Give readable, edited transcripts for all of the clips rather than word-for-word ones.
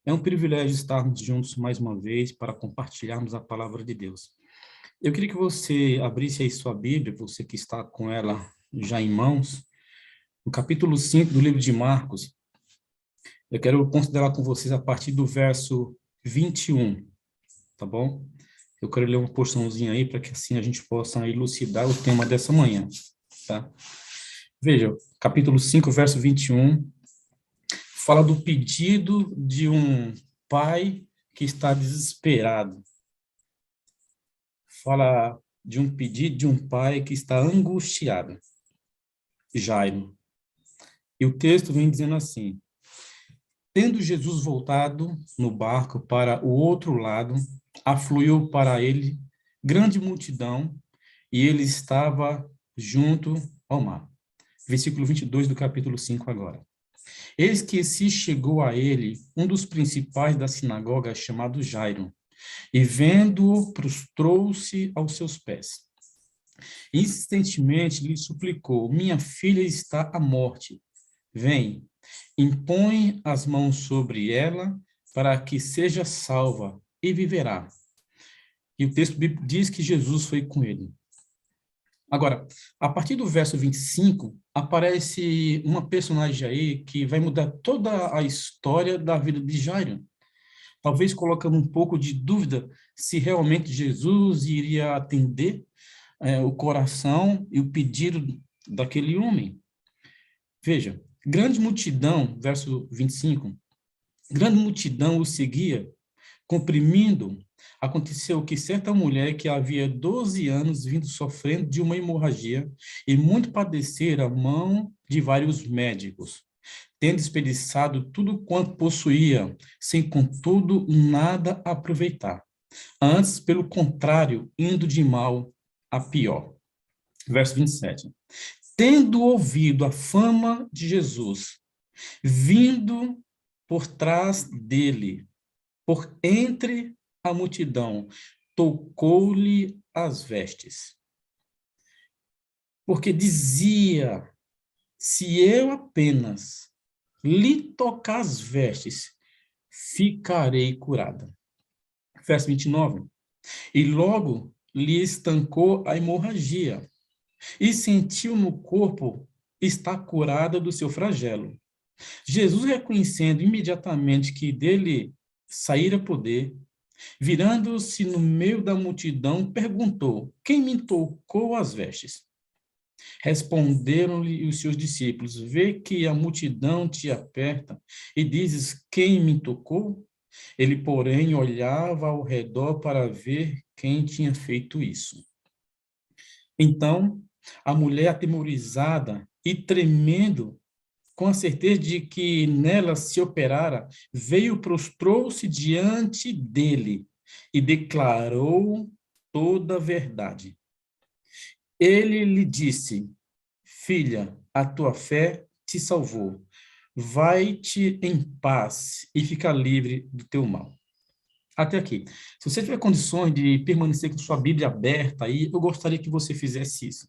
É um privilégio estarmos juntos mais uma vez para compartilharmos a palavra de Deus. Eu queria que você abrisse aí sua Bíblia, você que está com ela já em mãos, no capítulo 5 do livro de Marcos. Eu quero considerar com vocês a partir do verso 21, tá bom? Eu quero ler uma porçãozinha aí para que assim a gente possa elucidar o tema dessa manhã, tá? Veja, capítulo 5, verso 21, fala do pedido de um pai que está desesperado. Fala de um pedido de um pai que está angustiado, Jairo. E o texto vem dizendo assim: tendo Jesus voltado no barco para o outro lado, afluiu para ele grande multidão, e ele estava junto ao mar. Versículo 22 do capítulo 5 agora. Eis que se chegou a ele um dos principais da sinagoga, chamado Jairo, e vendo-o, prostrou-se aos seus pés. Insistentemente lhe suplicou: minha filha está à morte. Vem, impõe as mãos sobre ela para que seja salva e viverá. E o texto bíblico diz que Jesus foi com ele. Agora, a partir do verso 25, aparece uma personagem aí que vai mudar toda a história da vida de Jairo. Talvez colocando um pouco de dúvida se realmente Jesus iria atender o coração e o pedido daquele homem. Veja, grande multidão, verso 25, grande multidão o seguia, comprimindo. Aconteceu que certa mulher que havia 12 anos vindo sofrendo de uma hemorragia e muito padecera a mão de vários médicos, tendo desperdiçado tudo quanto possuía, sem contudo nada aproveitar. Antes, pelo contrário, indo de mal a pior. Verso 27. Tendo ouvido a fama de Jesus, vindo por trás dele, por entre a multidão, tocou-lhe as vestes. Porque dizia: se eu apenas lhe tocar as vestes, ficarei curada. Verso 29. E logo lhe estancou a hemorragia, e sentiu no corpo estar curada do seu flagelo. Jesus, reconhecendo imediatamente que dele saíra poder, virando-se no meio da multidão, perguntou: quem me tocou as vestes? Responderam-lhe os seus discípulos: vê que a multidão te aperta e dizes: quem me tocou? Ele, porém, olhava ao redor para ver quem tinha feito isso. Então, a mulher, atemorizada e tremendo, com a certeza de que nela se operara, veio, prostrou-se diante dele e declarou toda a verdade. Ele lhe disse: filha, a tua fé te salvou. Vai-te em paz e fica livre do teu mal. Até aqui. Se você tiver condições de permanecer com sua Bíblia aberta aí, eu gostaria que você fizesse isso.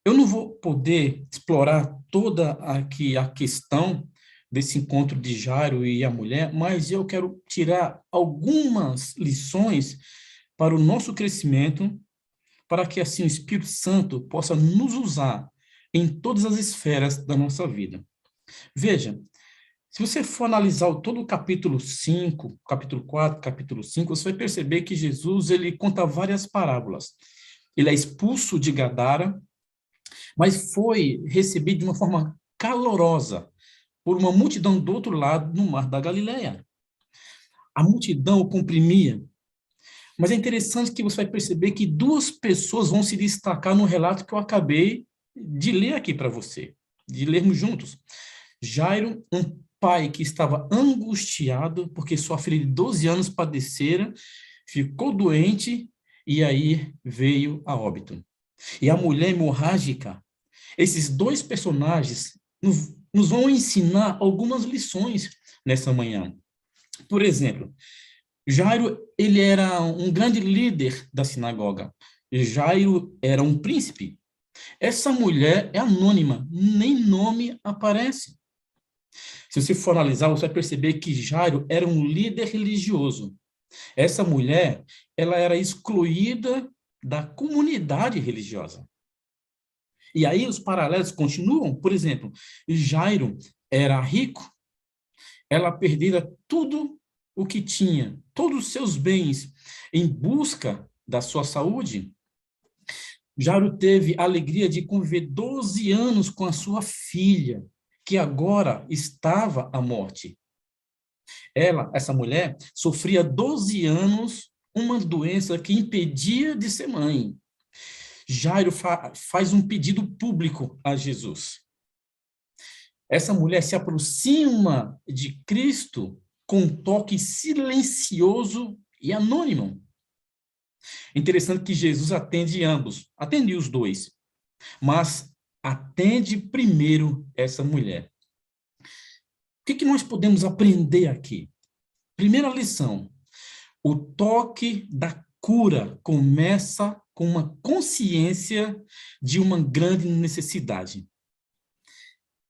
Eu não vou poder explorar toda aqui a questão desse encontro de Jairo e a mulher, mas eu quero tirar algumas lições para o nosso crescimento, para que assim o Espírito Santo possa nos usar em todas as esferas da nossa vida. Veja, se você for analisar todo o capítulo 5, capítulo 4, capítulo 5, você vai perceber que Jesus ele conta várias parábolas. Ele é expulso de Gadara, mas foi recebido de uma forma calorosa por uma multidão do outro lado, no mar da Galileia. A multidão o comprimia. Mas é interessante que você vai perceber que duas pessoas vão se destacar no relato que eu acabei de ler aqui para você, de lermos juntos. Jairo, um pai que estava angustiado porque sua filha de 12 anos padecera, ficou doente e aí veio a óbito. E a mulher hemorrágica. Esses dois personagens nos vão ensinar algumas lições nessa manhã. Por exemplo, Jairo, ele era um grande líder da sinagoga. Jairo era um príncipe. Essa mulher é anônima, nem nome aparece. Se você for analisar, você vai perceber que Jairo era um líder religioso. Essa mulher, ela era excluída da comunidade religiosa. E aí os paralelos continuam. Por exemplo, Jairo era rico, ela perdera tudo o que tinha, todos os seus bens, em busca da sua saúde. Jairo teve a alegria de conviver 12 anos com a sua filha, que agora estava à morte. Essa mulher, sofria 12 anos uma doença que impedia de ser mãe. Jairo faz um pedido público a Jesus. Essa mulher se aproxima de Cristo com um toque silencioso e anônimo. Interessante que Jesus atende ambos, atende os dois, mas atende primeiro essa mulher. O que nós podemos aprender aqui? Primeira lição: o toque da cura começa com uma consciência de uma grande necessidade.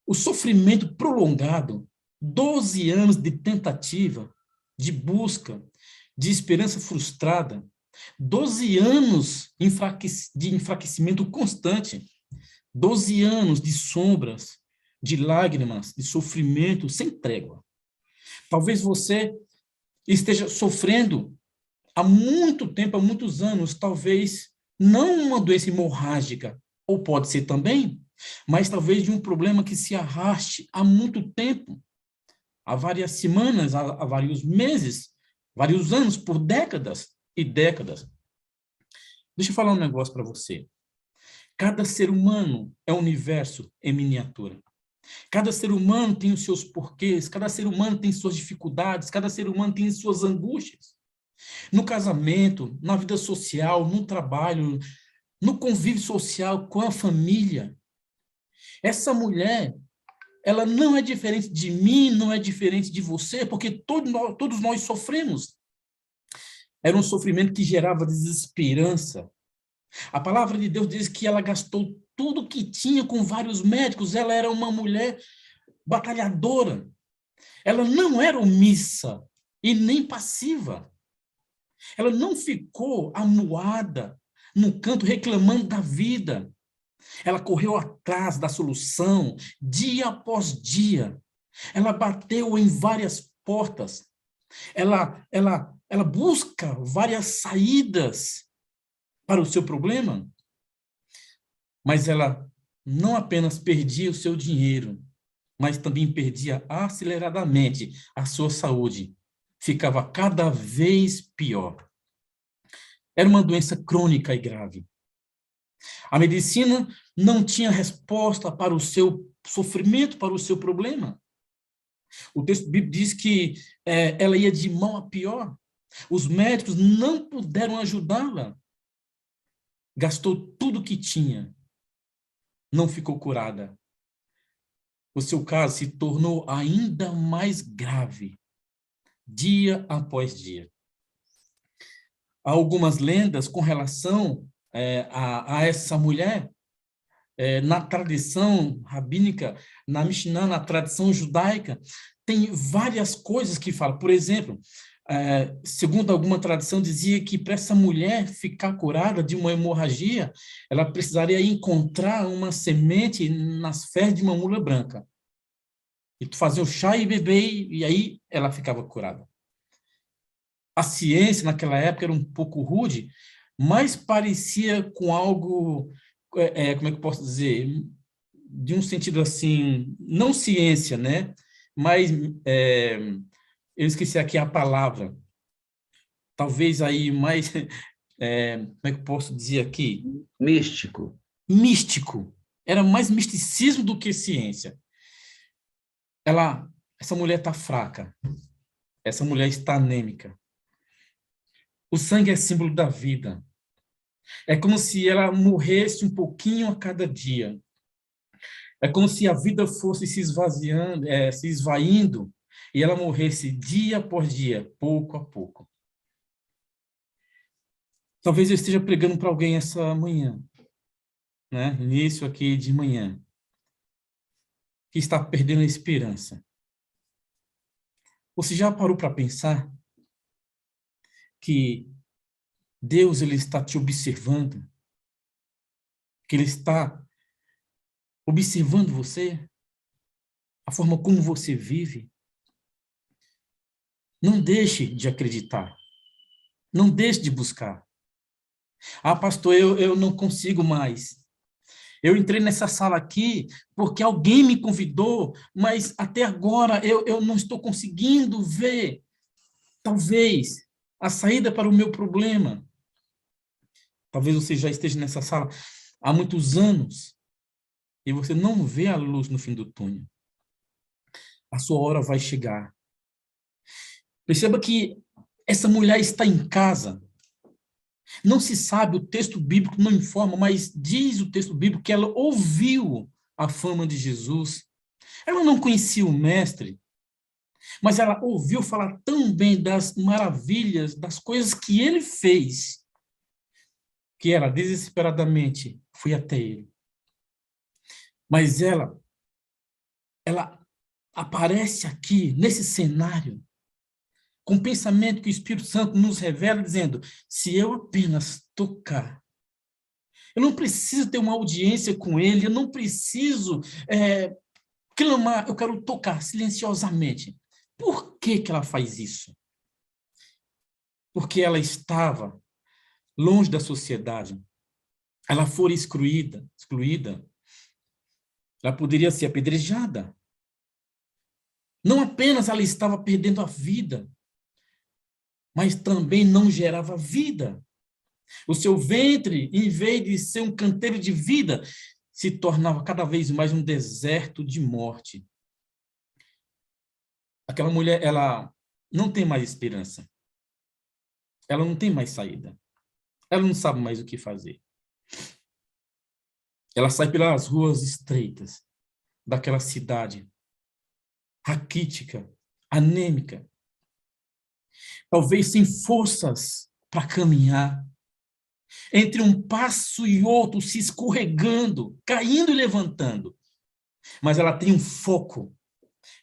O sofrimento prolongado, 12 anos de tentativa, de busca, de esperança frustrada, 12 anos de enfraquecimento constante, 12 anos de sombras, de lágrimas, de sofrimento sem trégua. Talvez você esteja sofrendo há muito tempo, há muitos anos, talvez não uma doença hemorrágica, ou pode ser também, mas talvez de um problema que se arraste há muito tempo, há várias semanas, há vários meses, vários anos, por décadas e décadas. Deixa eu falar um negócio para você. Cada ser humano é um universo em miniatura. Cada ser humano tem os seus porquês, cada ser humano tem suas dificuldades, cada ser humano tem suas angústias. No casamento, na vida social, no trabalho, no convívio social com a família. Essa mulher, ela não é diferente de mim, não é diferente de você, porque todos nós sofremos. Era um sofrimento que gerava desesperança. A palavra de Deus diz que ela gastou tudo que tinha com vários médicos. Ela era uma mulher batalhadora. Ela não era omissa e nem passiva. Ela não ficou amuada no canto reclamando da vida. Ela correu atrás da solução dia após dia. Ela bateu em várias portas. Ela busca várias saídas para o seu problema. Mas ela não apenas perdia o seu dinheiro, mas também perdia aceleradamente a sua saúde. Ficava cada vez pior. Era uma doença crônica e grave. A medicina não tinha resposta para o seu sofrimento, para o seu problema. O texto bíblico diz que ela ia de mal a pior. Os médicos não puderam ajudá-la. Gastou tudo que tinha. Não ficou curada. O seu caso se tornou ainda mais grave, dia após dia. Há algumas lendas com relação a essa mulher, na tradição rabínica, na Mishnah, na tradição judaica, tem várias coisas que falam. Por exemplo, segundo alguma tradição, dizia que para essa mulher ficar curada de uma hemorragia, ela precisaria encontrar uma semente nas fezes de uma mula branca. E tu fazia o chá e beber, e aí ela ficava curada. A ciência, naquela época, era um pouco rude, mas parecia com algo, como é que eu posso dizer, de um sentido assim, não ciência, né? Mas eu esqueci aqui a palavra. Talvez aí mais, como é que eu posso dizer aqui? Místico. Místico. Era mais misticismo do que ciência. Essa mulher está fraca. Essa mulher está anêmica. O sangue é símbolo da vida. É como se ela morresse um pouquinho a cada dia. É como se a vida fosse se esvaziando, se esvaindo, e ela morresse dia após dia, pouco a pouco. Talvez eu esteja pregando para alguém essa manhã, né? Início aqui de manhã, que está perdendo a esperança. Você já parou para pensar que Deus ele está te observando? Que Ele está observando você? A forma como você vive? Não deixe de acreditar. Não deixe de buscar. Ah, pastor, eu não consigo mais. Eu entrei nessa sala aqui porque alguém me convidou, mas até agora eu não estou conseguindo ver, talvez, a saída para o meu problema. Talvez você já esteja nessa sala há muitos anos e você não vê a luz no fim do túnel. A sua hora vai chegar. Perceba que essa mulher está em casa. Não se sabe, o texto bíblico não informa, mas diz o texto bíblico que ela ouviu a fama de Jesus. Ela não conhecia o mestre, mas ela ouviu falar tão bem das maravilhas, das coisas que ele fez, que ela desesperadamente foi até ele. Mas ela aparece aqui, nesse cenário, com o pensamento que o Espírito Santo nos revela, dizendo, se eu apenas tocar, eu não preciso ter uma audiência com ele, eu não preciso clamar, eu quero tocar silenciosamente. Por que que ela faz isso? Porque ela estava longe da sociedade. Ela fora excluída. Ela poderia ser apedrejada. Não apenas ela estava perdendo a vida, mas também não gerava vida. O seu ventre, em vez de ser um canteiro de vida, se tornava cada vez mais um deserto de morte. Aquela mulher, ela não tem mais esperança. Ela não tem mais saída. Ela não sabe mais o que fazer. Ela sai pelas ruas estreitas daquela cidade raquítica, anêmica, talvez sem forças para caminhar, entre um passo e outro, se escorregando, caindo e levantando. Mas ela tem um foco,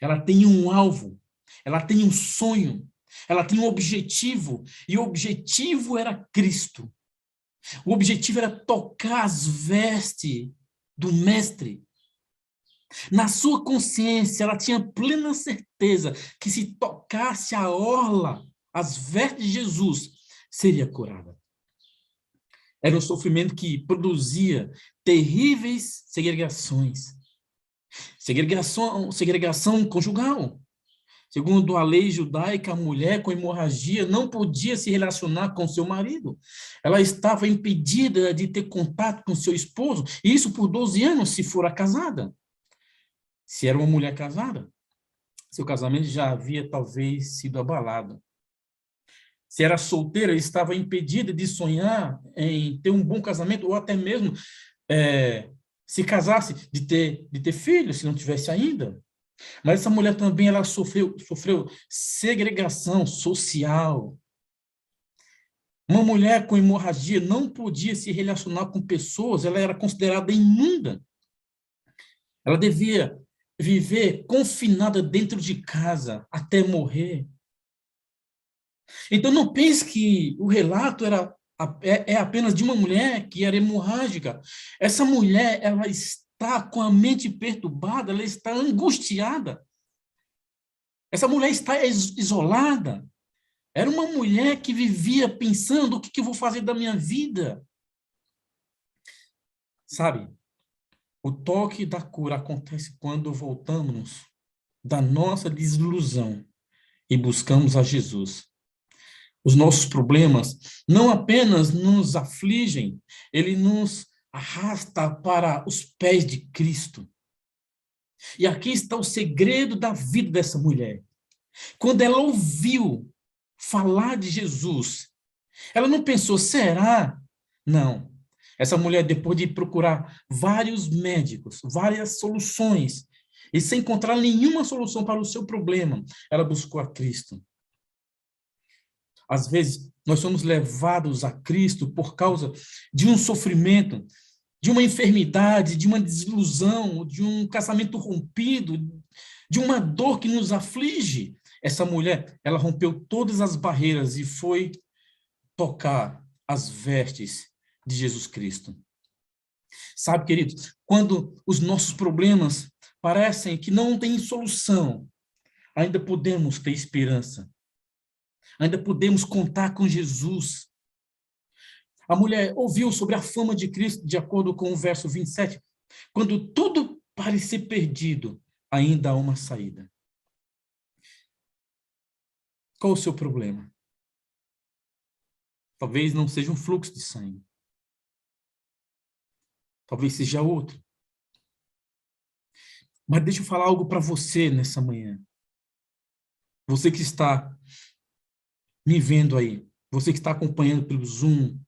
ela tem um alvo, ela tem um sonho, ela tem um objetivo, e o objetivo era Cristo. O objetivo era tocar as vestes do Mestre. Na sua consciência, ela tinha plena certeza que se tocasse a orla, as vestes de Jesus, seria curada. Era um sofrimento que produzia terríveis segregações. Segregação conjugal. Segundo a lei judaica, a mulher com hemorragia não podia se relacionar com seu marido. Ela estava impedida de ter contato com seu esposo, e isso por 12 anos, se fora casada. Se era uma mulher casada, seu casamento já havia talvez sido abalado. Se era solteira, estava impedida de sonhar em ter um bom casamento, ou até mesmo se casasse, de ter filhos, se não tivesse ainda. Mas essa mulher também ela sofreu segregação social. Uma mulher com hemorragia não podia se relacionar com pessoas, ela era considerada imunda. Ela devia viver confinada dentro de casa até morrer. Então não pense que o relato é apenas de uma mulher que era hemorrágica. Essa mulher, ela está com a mente perturbada, ela está angustiada. Essa mulher está isolada. Era uma mulher que vivia pensando o que eu vou fazer da minha vida. Sabe, o toque da cura acontece quando voltamos da nossa desilusão e buscamos a Jesus. Os nossos problemas não apenas nos afligem, ele nos arrasta para os pés de Cristo. E aqui está o segredo da vida dessa mulher. Quando ela ouviu falar de Jesus, ela não pensou, será? Não. Essa mulher, depois de procurar vários médicos, várias soluções, e sem encontrar nenhuma solução para o seu problema, ela buscou a Cristo. Às vezes, nós somos levados a Cristo por causa de um sofrimento, de uma enfermidade, de uma desilusão, de um casamento rompido, de uma dor que nos aflige. Essa mulher, ela rompeu todas as barreiras e foi tocar as vestes de Jesus Cristo. Sabe, queridos, quando os nossos problemas parecem que não têm solução, ainda podemos ter esperança. Ainda podemos contar com Jesus. A mulher ouviu sobre a fama de Cristo, de acordo com o verso 27. Quando tudo parecer perdido, ainda há uma saída. Qual o seu problema? Talvez não seja um fluxo de sangue. Talvez seja outro. Mas deixa eu falar algo para você nessa manhã. Você que está me vendo aí, você que está acompanhando pelo Zoom,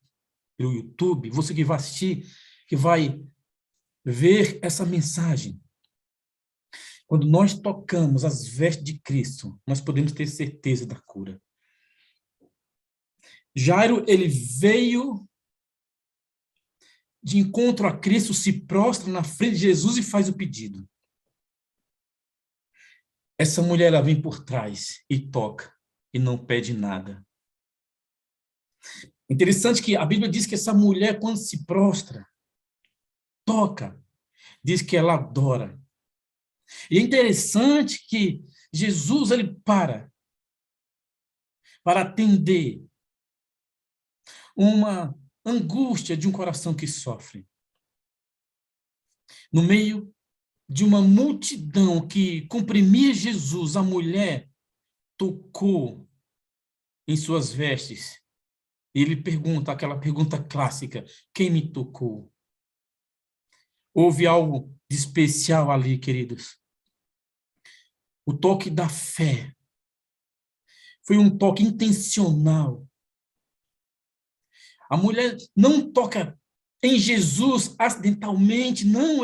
pelo YouTube, você que vai assistir, que vai ver essa mensagem. Quando nós tocamos as vestes de Cristo, nós podemos ter certeza da cura. Jairo, ele veio de encontro a Cristo, se prostra na frente de Jesus e faz o pedido. Essa mulher, ela vem por trás e toca, e não pede nada. Interessante que a Bíblia diz que essa mulher, quando se prostra, toca, diz que ela adora. E é interessante que Jesus, ele para atender uma angústia de um coração que sofre. No meio de uma multidão que comprimia Jesus, a mulher tocou em suas vestes. E ele pergunta, aquela pergunta clássica, quem me tocou? Houve algo de especial ali, queridos. O toque da fé. Foi um toque intencional. A mulher não toca em Jesus acidentalmente, não,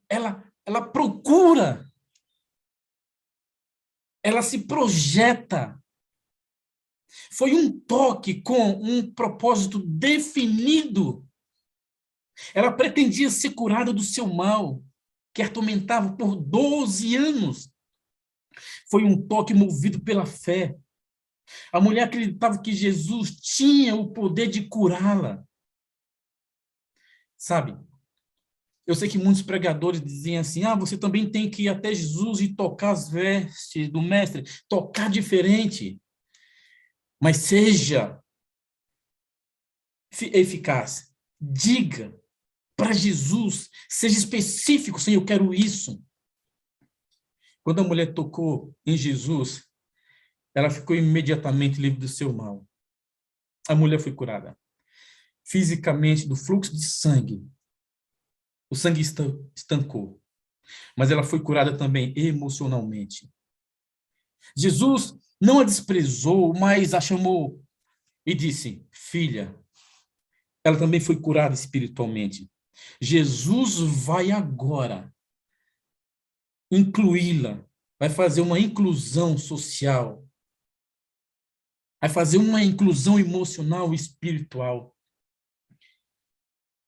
ela procura, ela se projeta. Foi um toque com um propósito definido. Ela pretendia ser curada do seu mal, que a atormentava por 12 anos. Foi um toque movido pela fé. A mulher acreditava que Jesus tinha o poder de curá-la. Sabe? Eu sei que muitos pregadores diziam assim, você também tem que ir até Jesus e tocar as vestes do mestre, tocar diferente. Mas seja eficaz. Diga para Jesus, seja específico, Senhor, eu quero isso. Quando a mulher tocou em Jesus, ela ficou imediatamente livre do seu mal. A mulher foi curada. Fisicamente, do fluxo de sangue. O sangue estancou. Mas ela foi curada também emocionalmente. Jesus não a desprezou, mas a chamou e disse, filha. Ela também foi curada espiritualmente. Jesus vai agora incluí-la, vai fazer uma inclusão social, vai fazer uma inclusão emocional e espiritual.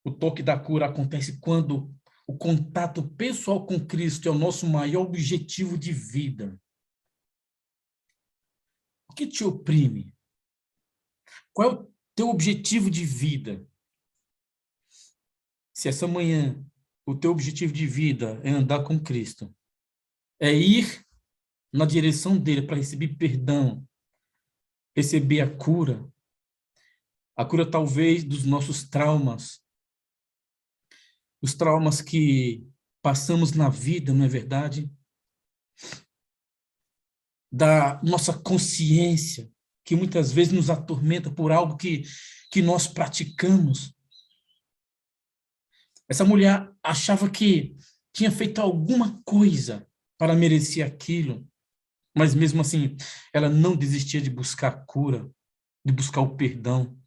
O toque da cura acontece quando o contato pessoal com Cristo é o nosso maior objetivo de vida. O que te oprime? Qual é o teu objetivo de vida? Se essa manhã o teu objetivo de vida é andar com Cristo, é ir na direção dele para receber perdão, receber a cura talvez dos nossos traumas, os traumas que passamos na vida, não é verdade? Da nossa consciência, que muitas vezes nos atormenta por algo que nós praticamos. Essa mulher achava que tinha feito alguma coisa para merecer aquilo, mas mesmo assim, ela não desistia de buscar a cura, de buscar o perdão.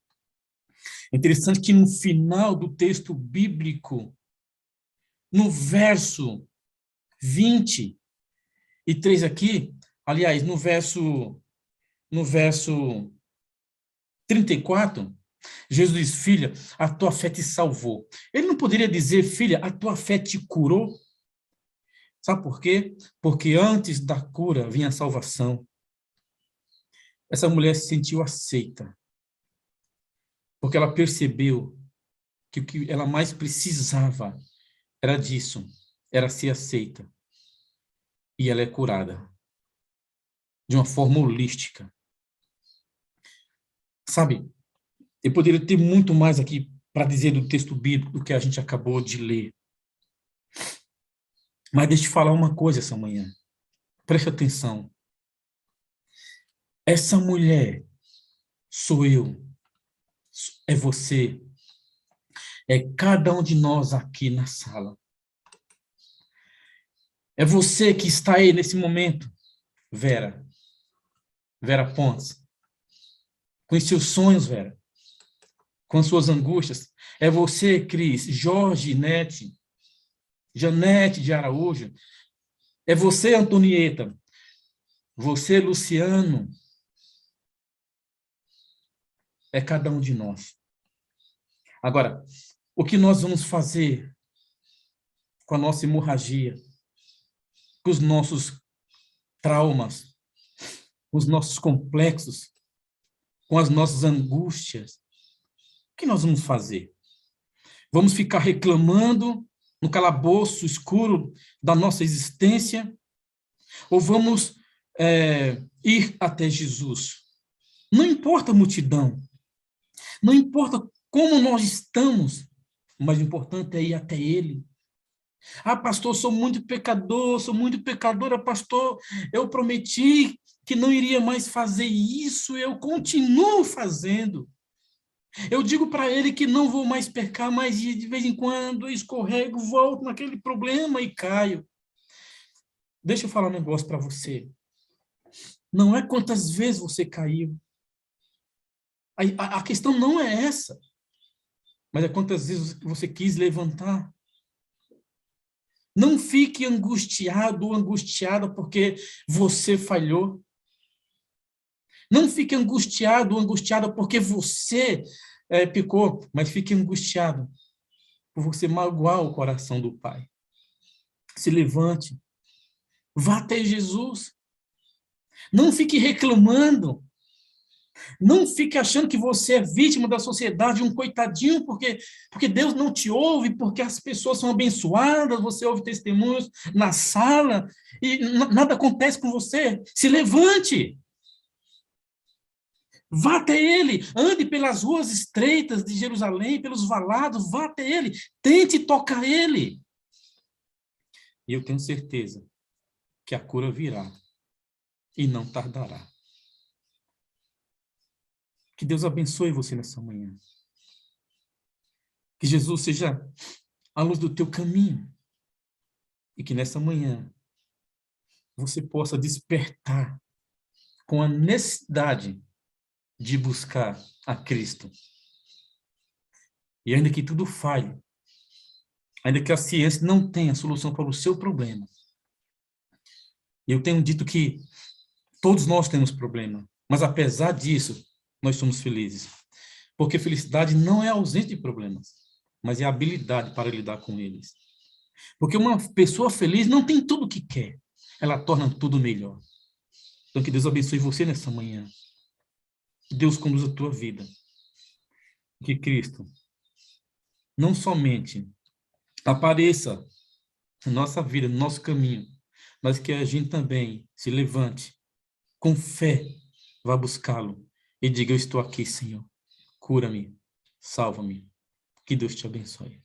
É interessante que no final do texto bíblico, no verso 23 aqui, aliás, no verso 34, Jesus diz, filha, a tua fé te salvou. Ele não poderia dizer, filha, a tua fé te curou? Sabe por quê? Porque antes da cura vinha a salvação. Essa mulher se sentiu aceita, porque ela percebeu que o que ela mais precisava era disso, era ser aceita. E ela é curada de uma forma holística. Sabe, eu poderia ter muito mais aqui para dizer do texto bíblico do que a gente acabou de ler. Mas deixa eu te falar uma coisa essa manhã. Preste atenção. Essa mulher sou eu, é você, é cada um de nós aqui na sala. É você que está aí nesse momento, Vera. Vera Pontes. Com os seus sonhos, Vera. Com as suas angústias. É você, Cris, Jorge, Nete, Janete de Araújo. É você, Antonieta. Você, Luciano. É cada um de nós. Agora, o que nós vamos fazer com a nossa hemorragia, com os nossos traumas, com os nossos complexos, com as nossas angústias? O que nós vamos fazer? Vamos ficar reclamando no calabouço escuro da nossa existência? Ou vamos ir até Jesus? Não importa a multidão, não importa como nós estamos, o mais importante é ir até Ele. Ah, pastor, sou muito pecadora, pastor. Eu prometi que não iria mais fazer isso, eu continuo fazendo. Eu digo para ele que não vou mais pecar, mas de vez em quando eu escorrego, volto naquele problema e caio. Deixa eu falar um negócio para você. Não é quantas vezes você caiu. A questão não é essa, mas é quantas vezes você quis levantar. Não fique angustiado ou angustiada porque você falhou. Não fique angustiado ou angustiada porque você pecou, mas fique angustiado por você magoar o coração do Pai. Se levante, vá até Jesus. Não fique reclamando. Não fique achando que você é vítima da sociedade, um coitadinho, porque Deus não te ouve, porque as pessoas são abençoadas, você ouve testemunhos na sala e nada acontece com você. Se levante. Vá até ele, ande pelas ruas estreitas de Jerusalém, pelos valados, vá até ele, tente tocar ele. E eu tenho certeza que a cura virá e não tardará. Que Deus abençoe você nessa manhã. Que Jesus seja a luz do teu caminho. E que nessa manhã você possa despertar com a necessidade de buscar a Cristo. E ainda que tudo falhe, ainda que a ciência não tenha solução para o seu problema, eu tenho dito que todos nós temos problema, mas apesar disso, nós somos felizes. Porque felicidade não é ausência de problemas, mas é a habilidade para lidar com eles. Porque uma pessoa feliz não tem tudo o que quer, ela torna tudo melhor. Então que Deus abençoe você nessa manhã. Que Deus conduza a tua vida. Que Cristo não somente apareça na nossa vida, no nosso caminho, mas que a gente também se levante com fé, vá buscá-lo e diga: eu estou aqui, Senhor. Cura-me, salva-me. Que Deus te abençoe.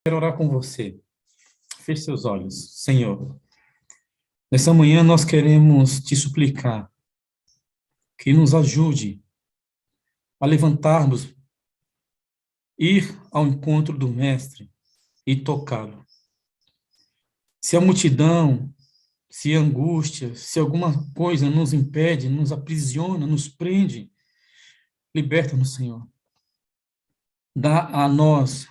Quero orar com você. Feche seus olhos. Senhor, nessa manhã nós queremos te suplicar que nos ajude a levantarmos, ir ao encontro do Mestre e tocá-lo. Se a multidão, se a angústia, se alguma coisa nos impede, nos aprisiona, nos prende, liberta-nos, Senhor. Dá a nós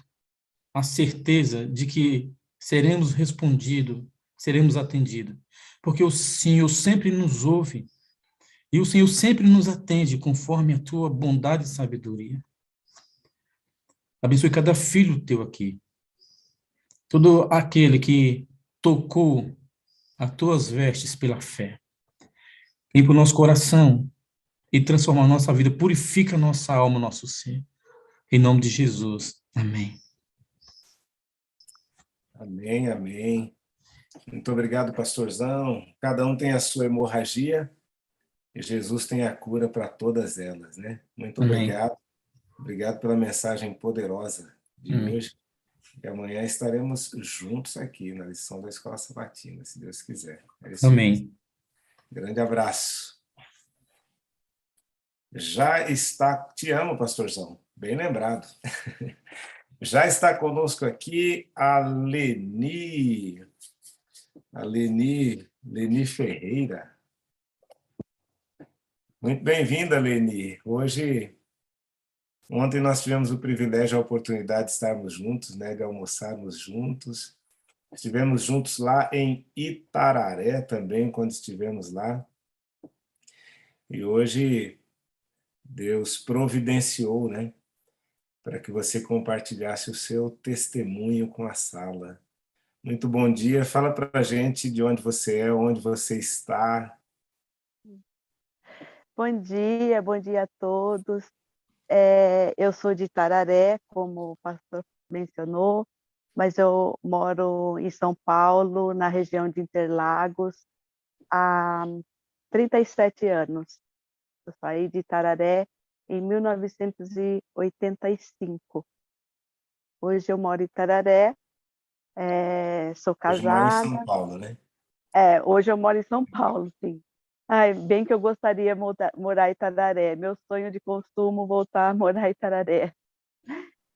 a certeza de que seremos respondidos, seremos atendidos, porque o Senhor sempre nos ouve e o Senhor sempre nos atende conforme a tua bondade e sabedoria. Abençoe cada filho teu aqui, todo aquele que tocou as tuas vestes pela fé. Limpa o nosso coração e transforma a nossa vida, purifica a nossa alma, nosso ser. Em nome de Jesus. Amém. Amém, amém. Muito obrigado, pastorzão. Cada um tem a sua hemorragia e Jesus tem a cura para todas elas, né? Muito Amém. obrigado. Obrigado pela mensagem poderosa de hoje. E amanhã estaremos juntos aqui na lição da Escola Sabatina, se Deus quiser. É isso Amém. mesmo. Grande abraço. Já está... Te amo, pastorzão. Bem lembrado. Já está conosco aqui a Leni. A Leni Ferreira. Muito bem-vinda, Leni. Ontem nós tivemos o privilégio, a oportunidade de estarmos juntos, né, de almoçarmos juntos. Estivemos juntos lá em Itararé também, quando estivemos lá. E hoje Deus providenciou, né, para que você compartilhasse o seu testemunho com a sala. Muito bom dia. Fala para a gente de onde você é, onde você está. Bom dia a todos. Eu sou de Itararé, como o pastor mencionou, mas eu moro em São Paulo, na região de Interlagos, há 37 anos. Eu saí de Itararé em 1985. Hoje eu moro em Itararé, sou Hoje mora em São casada. Paulo, né? Hoje eu moro em São Paulo, sim. Ai, bem que eu gostaria de morar em Itararé. Meu sonho de consumo voltar a morar em Itararé.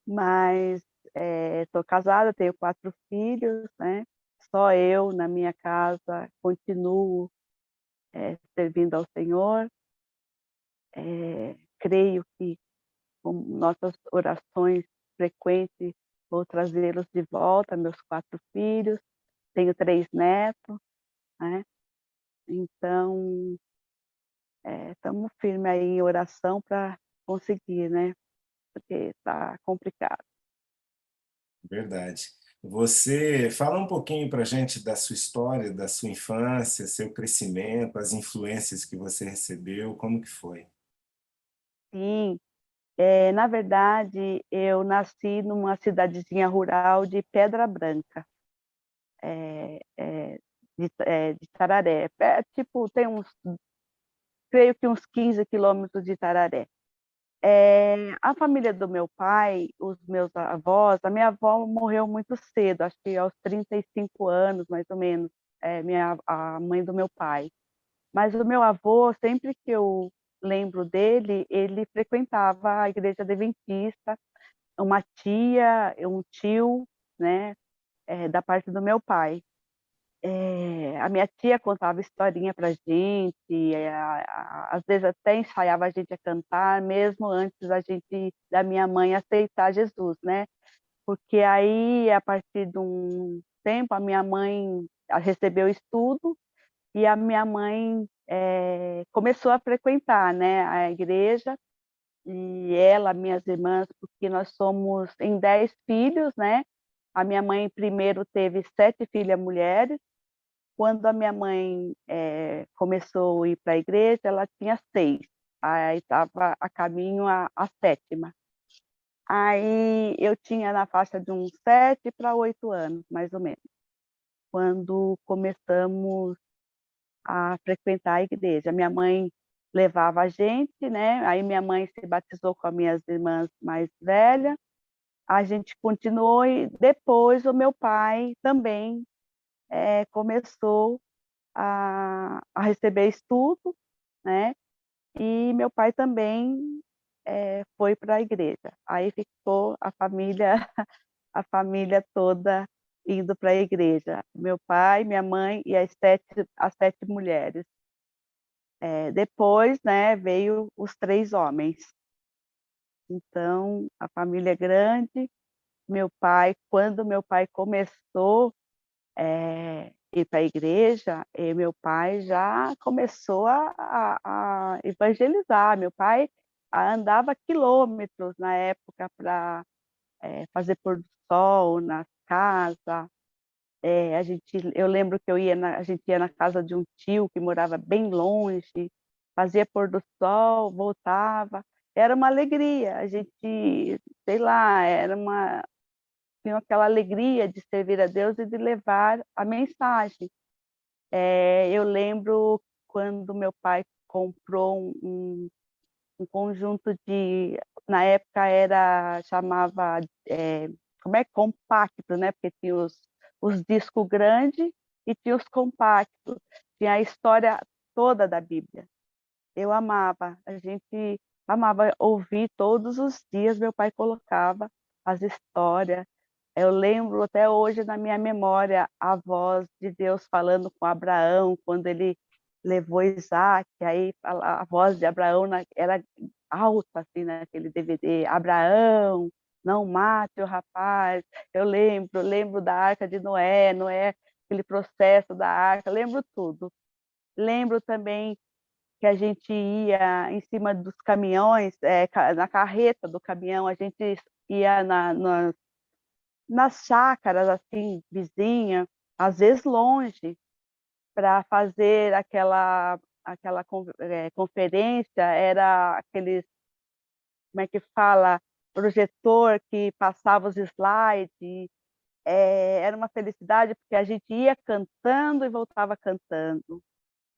Mas estou casada, tenho 4 filhos, né? Só eu na minha casa continuo servindo ao Senhor. Creio que com nossas orações frequentes vou trazê-los de volta, meus 4 filhos. Tenho 3 netos, né? Então, estamos firmes aí em oração para conseguir, né? Porque está complicado. Verdade. Você fala um pouquinho para a gente da sua história, da sua infância, seu crescimento, as influências que você recebeu, como que foi? Sim, na verdade, eu nasci numa cidadezinha rural de Pedra Branca, de Tararé. Tipo, tem creio que uns 15 quilômetros de Tararé. A família do meu pai, os meus avós, a minha avó morreu muito cedo, acho que aos 35 anos, mais ou menos, a mãe do meu pai. Mas o meu avô, sempre que eu lembro dele, ele frequentava a igreja adventista, uma tia, um tio, né, da parte do meu pai. A minha tia contava historinha pra gente, às vezes até ensaiava a gente a cantar, mesmo antes da minha mãe aceitar Jesus, né. Porque aí, a partir de um tempo, a minha mãe recebeu estudo e a minha mãe, começou a frequentar, né, a igreja, e ela, minhas irmãs, porque nós somos em 10 filhos, né, a minha mãe primeiro teve 7 filhas mulheres. Quando a minha mãe, começou a ir para a igreja, ela tinha 6, aí estava a caminho a 7ª. Aí eu tinha na faixa de uns 7 para 8 anos, mais ou menos, quando começamos a frequentar a igreja. Minha mãe levava a gente, né, aí minha mãe se batizou com as minhas irmãs mais velhas, a gente continuou e depois o meu pai também começou a receber estudo, né? E meu pai também foi para a igreja. Aí ficou a família, a família toda indo para a igreja. Meu pai, minha mãe e as sete mulheres. Depois, né, veio os 3 homens. Então, a família é grande. Meu pai, quando meu pai começou ir para a igreja, e meu pai já começou a evangelizar. Meu pai andava quilômetros na época para fazer pôr do sol nas casas. Eu lembro que a gente ia na casa de um tio que morava bem longe, fazia pôr do sol, voltava. Era uma alegria. A gente, sei lá, tinha aquela alegria de servir a Deus e de levar a mensagem. Eu lembro quando meu pai comprou um conjunto de, na época chamava, como é, compacto, né? Porque tinha os discos grandes e tinha os compactos. Tinha a história toda da Bíblia. Eu amava, a gente amava ouvir todos os dias, meu pai colocava as histórias. Eu lembro até hoje na minha memória a voz de Deus falando com Abraão, quando ele levou Isaac, aí a voz de Abraão era alta, assim, naquele DVD, Abraão, não mate o rapaz. Eu lembro da Arca de Noé, aquele processo da arca, lembro tudo. Lembro também que a gente ia em cima dos caminhões, na carreta do caminhão, a gente ia nas chácaras, assim, vizinha, às vezes longe, para fazer aquela conferência, era aqueles, como é que fala, projetor que passava os slides, era uma felicidade, porque a gente ia cantando e voltava cantando.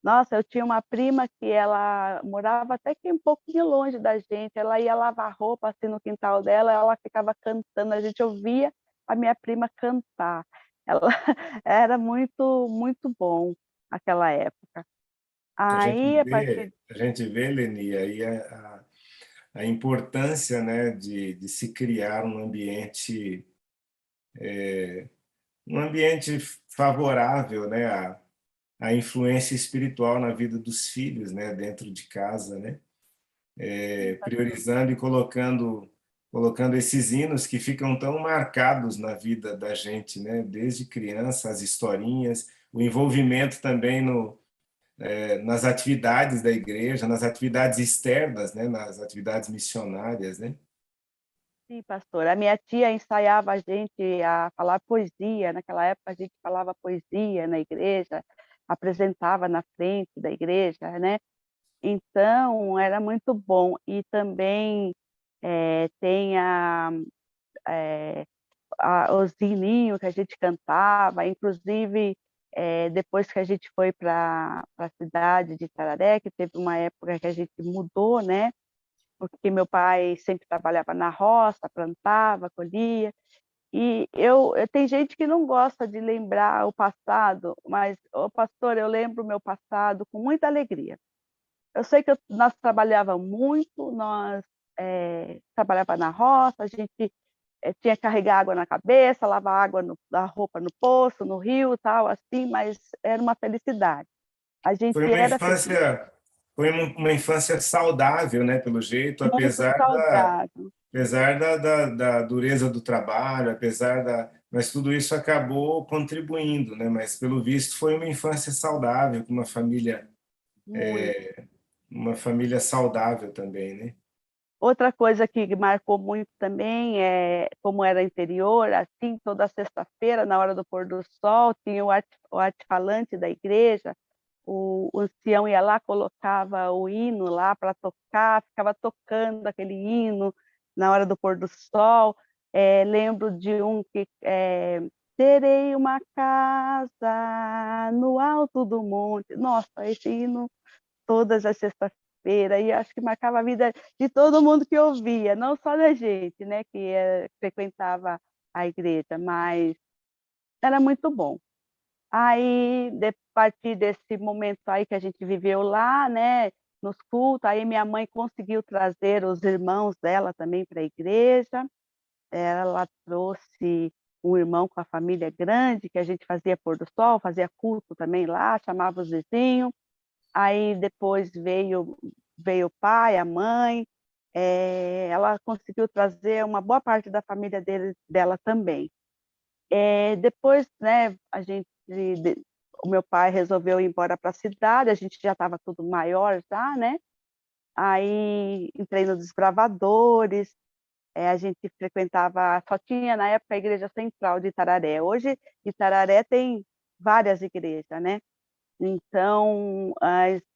Nossa, eu tinha uma prima que ela morava até que um pouquinho longe da gente, ela ia lavar roupa assim no quintal dela, ela ficava cantando, a gente ouvia a minha prima cantar. Ela era muito, muito bom aquela época. Aí, a partir A gente vê, Leni, aí a importância, né, de se criar um ambiente favorável, né, à influência espiritual na vida dos filhos, né, dentro de casa, né, priorizando e colocando esses hinos que ficam tão marcados na vida da gente, né, desde criança, as historinhas, o envolvimento também nas atividades da igreja, nas atividades externas, né, nas atividades missionárias, né? sim, pastor, a minha tia ensaiava a gente a falar poesia, naquela época a gente falava poesia na igreja, apresentava na frente da igreja, né? Então, era muito bom. E também tem os hininhos que a gente cantava, inclusive, depois que a gente foi para a cidade de Tararé, que teve uma época que a gente mudou, né? Porque meu pai sempre trabalhava na roça, plantava, colhia. E tem gente que não gosta de lembrar o passado, mas, ô pastor, eu lembro o meu passado com muita alegria. Eu sei que nós trabalhávamos muito, nós trabalhava na roça, a gente tinha que carregar água na cabeça, lavar água da roupa no poço, no rio, tal, assim, mas era uma felicidade. A gente Foi uma era feliz, infância, foi uma infância saudável, né, pelo jeito, muito saudável. apesar da dureza do trabalho, mas tudo isso acabou contribuindo, né? Mas pelo visto foi uma infância saudável, com Muito. uma família saudável também, né? Outra coisa que marcou muito também como era interior, assim, toda sexta-feira, na hora do pôr do sol, tinha o alto-falante da igreja, o ancião ia lá, colocava o hino lá para tocar, ficava tocando aquele hino na hora do pôr do sol. Lembro de um que terei uma casa no alto do monte. Nossa, esse hino todas as sextas-feiras sexta-feira, e acho que marcava a vida de todo mundo que ouvia, não só da gente, né, que frequentava a igreja, mas era muito bom. Aí, a partir desse momento aí que a gente viveu lá, né, nos cultos, aí minha mãe conseguiu trazer os irmãos dela também para a igreja. Ela trouxe um irmão com a família grande, que a gente fazia pôr do sol, fazia culto também lá, chamava os vizinhos. Aí depois veio o pai, a mãe, ela conseguiu trazer uma boa parte da família dela também. Depois, né, o meu pai resolveu ir embora para a cidade, a gente já estava tudo maior já, né? Aí entrei nos Desbravadores, a gente frequentava, só tinha na época a Igreja Central de Itararé. Hoje, Itararé tem várias igrejas, né? Então,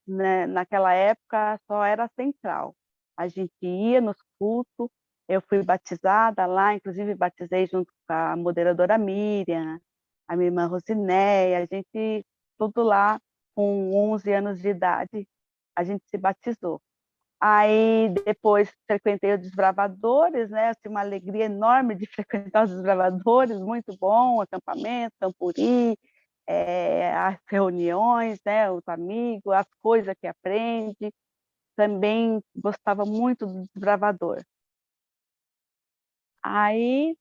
né, naquela época só era central. A gente ia nos cultos, eu fui batizada lá, inclusive batizei junto com a moderadora Miriam, a minha irmã Rosinéia, a gente, tudo lá com 11 anos de idade, a gente se batizou. Aí depois frequentei os Desbravadores, né? Assim, uma alegria enorme de frequentar os Desbravadores, muito bom, acampamento, campuri, as reuniões, né? Os amigos, as coisas que aprende. Também gostava muito do Desbravador. Aí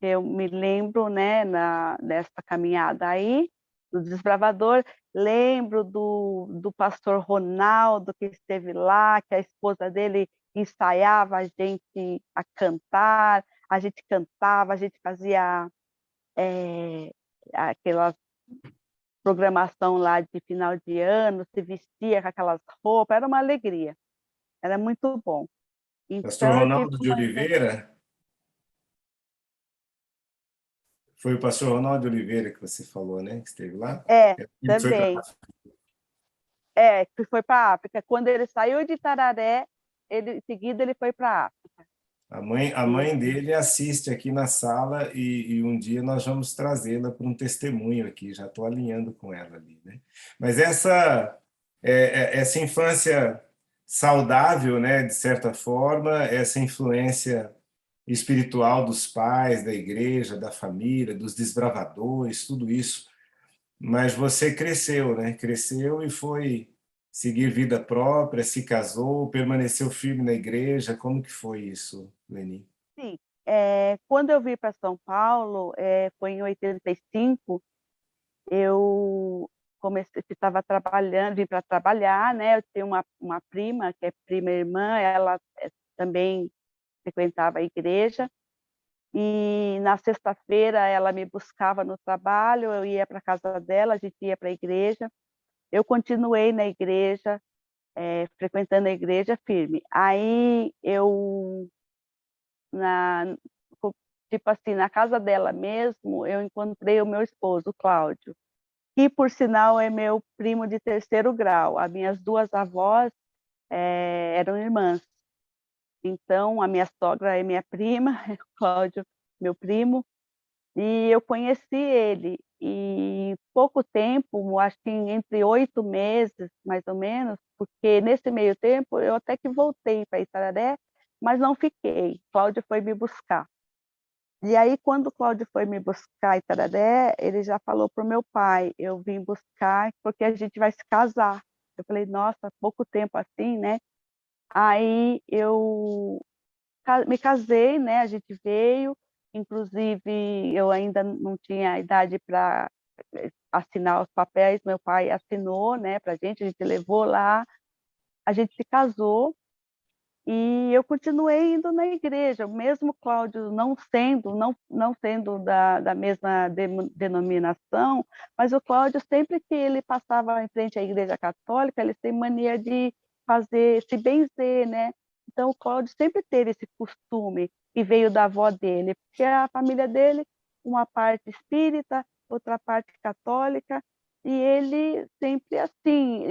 eu me lembro, né, nessa caminhada aí, do Desbravador, lembro do pastor Ronaldo, que esteve lá, que a esposa dele ensaiava a gente a cantar, a gente cantava, a gente fazia aquela programação lá de final de ano, se vestia com aquelas roupas, era uma alegria, era muito bom. Pastor Então, eu tive Ronaldo de Oliveira, foi o pastor Ronaldo de Oliveira que você falou, né? Que esteve lá? Ele foi para também. Que foi para a África. Quando ele saiu de Itararé, em seguida ele foi para a África. a mãe E, dele assiste aqui na sala e um dia nós vamos trazê-la para um testemunho aqui. Já estou alinhando com ela ali, né? Mas essa infância saudável, né? De certa forma, essa influência espiritual dos pais, da igreja, da família, dos desbravadores, tudo isso. Mas você cresceu, né? Cresceu e foi seguir vida própria, se casou, permaneceu firme na igreja. Como que foi isso, Leni? sim, quando eu vim para São Paulo, foi em 85, eu comecei, estava trabalhando, vim para trabalhar, né? Eu tenho uma prima, que é prima irmã, ela também frequentava a igreja. E na sexta-feira ela me buscava no trabalho, eu ia para a casa dela, a gente ia para a igreja. Eu continuei na igreja, frequentando a igreja firme. Aí eu, na, tipo assim, na casa dela mesmo, eu encontrei o meu esposo, o Cláudio, que por sinal é meu primo de terceiro grau. As minhas duas avós eram irmãs. Então, a minha sogra é minha prima, o Cláudio, meu primo, e eu conheci ele. E pouco tempo, acho que entre 8 meses, mais ou menos, porque nesse meio tempo eu até que voltei para Itararé, mas não fiquei. Cláudio foi me buscar. E aí, quando o Cláudio foi me buscar em Itararé, ele já falou para o meu pai: eu vim buscar porque a gente vai se casar. Eu falei: nossa, pouco tempo assim, né? Aí eu me casei, né? A gente veio, inclusive eu ainda não tinha idade para assinar os papéis, meu pai assinou, né, para a gente levou lá, a gente se casou e eu continuei indo na igreja, mesmo Cláudio não sendo da mesma denominação, mas o Cláudio, sempre que ele passava em frente à igreja católica, ele tem mania de fazer, se benzer, né? Então o Cláudio sempre teve esse costume, e veio da avó dele, porque a família dele, uma parte espírita, outra parte católica, e ele sempre assim,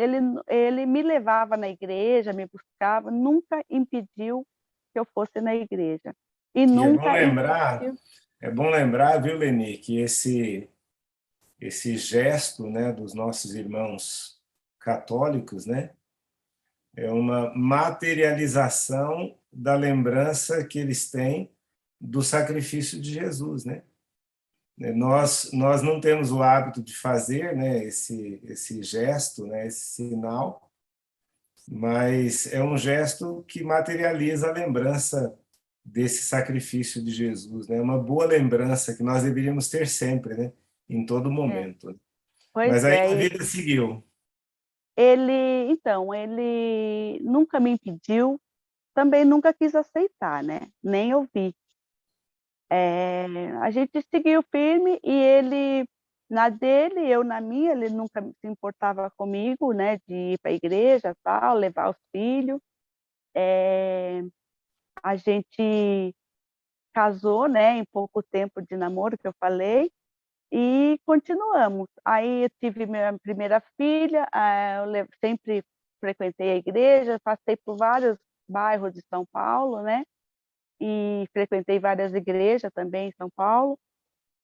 ele me levava na igreja, me buscava, nunca impediu que eu fosse na igreja. E E nunca impediu. é bom lembrar, viu, Leni, que esse gesto, né, dos nossos irmãos católicos, né? É uma materialização da lembrança que eles têm do sacrifício de Jesus, né? Nós não temos o hábito de fazer, né, esse gesto, né, esse sinal, mas é um gesto que materializa a lembrança desse sacrifício de Jesus, né? Uma boa lembrança que nós deveríamos ter sempre, né? Em todo É, momento. pois Mas aí é, a e vida seguiu. ele nunca me impediu, também nunca quis aceitar, né, nem ouvir. A gente seguiu firme e ele na dele, eu na minha, ele nunca se importava comigo, né, de ir para a igreja, tal, levar os filhos. A gente casou, né, em pouco tempo de namoro, que eu falei, e continuamos. Aí eu tive minha primeira filha, eu sempre frequentei a igreja, passei por vários bairros de São Paulo, né, e frequentei várias igrejas também em São Paulo,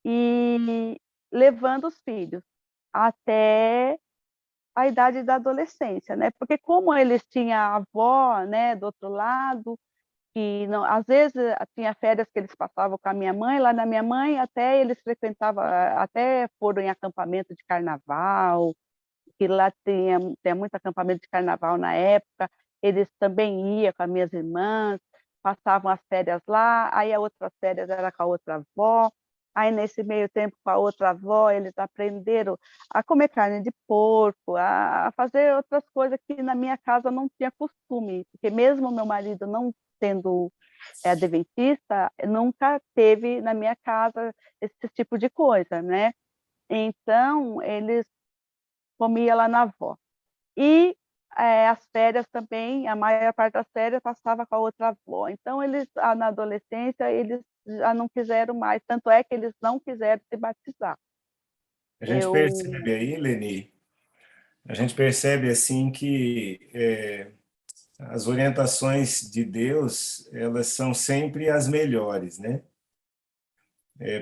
e levando os filhos até a idade da adolescência, né, porque como eles tinham a avó, né, do outro lado, que não, às vezes tinha férias que eles passavam com a minha mãe, lá na minha mãe até eles frequentavam, até foram em acampamento de carnaval, que lá tinha muito acampamento de carnaval na época, eles também iam com as minhas irmãs, passavam as férias lá, aí a outra férias era com a outra avó, aí nesse meio tempo com a outra avó eles aprenderam a comer carne de porco, a fazer outras coisas que na minha casa não tinha costume, porque mesmo meu marido não sendo adventista, nunca teve na minha casa esse tipo de coisa, né. Então eles comia lá na avó. E, as férias também, a maior parte das férias passava com a outra avó. Então eles, na adolescência, eles já não quiseram mais, tanto é que eles não quiseram se batizar. A gente Eu percebe aí, Leni, a gente percebe assim que as orientações de Deus, elas são sempre as melhores, né?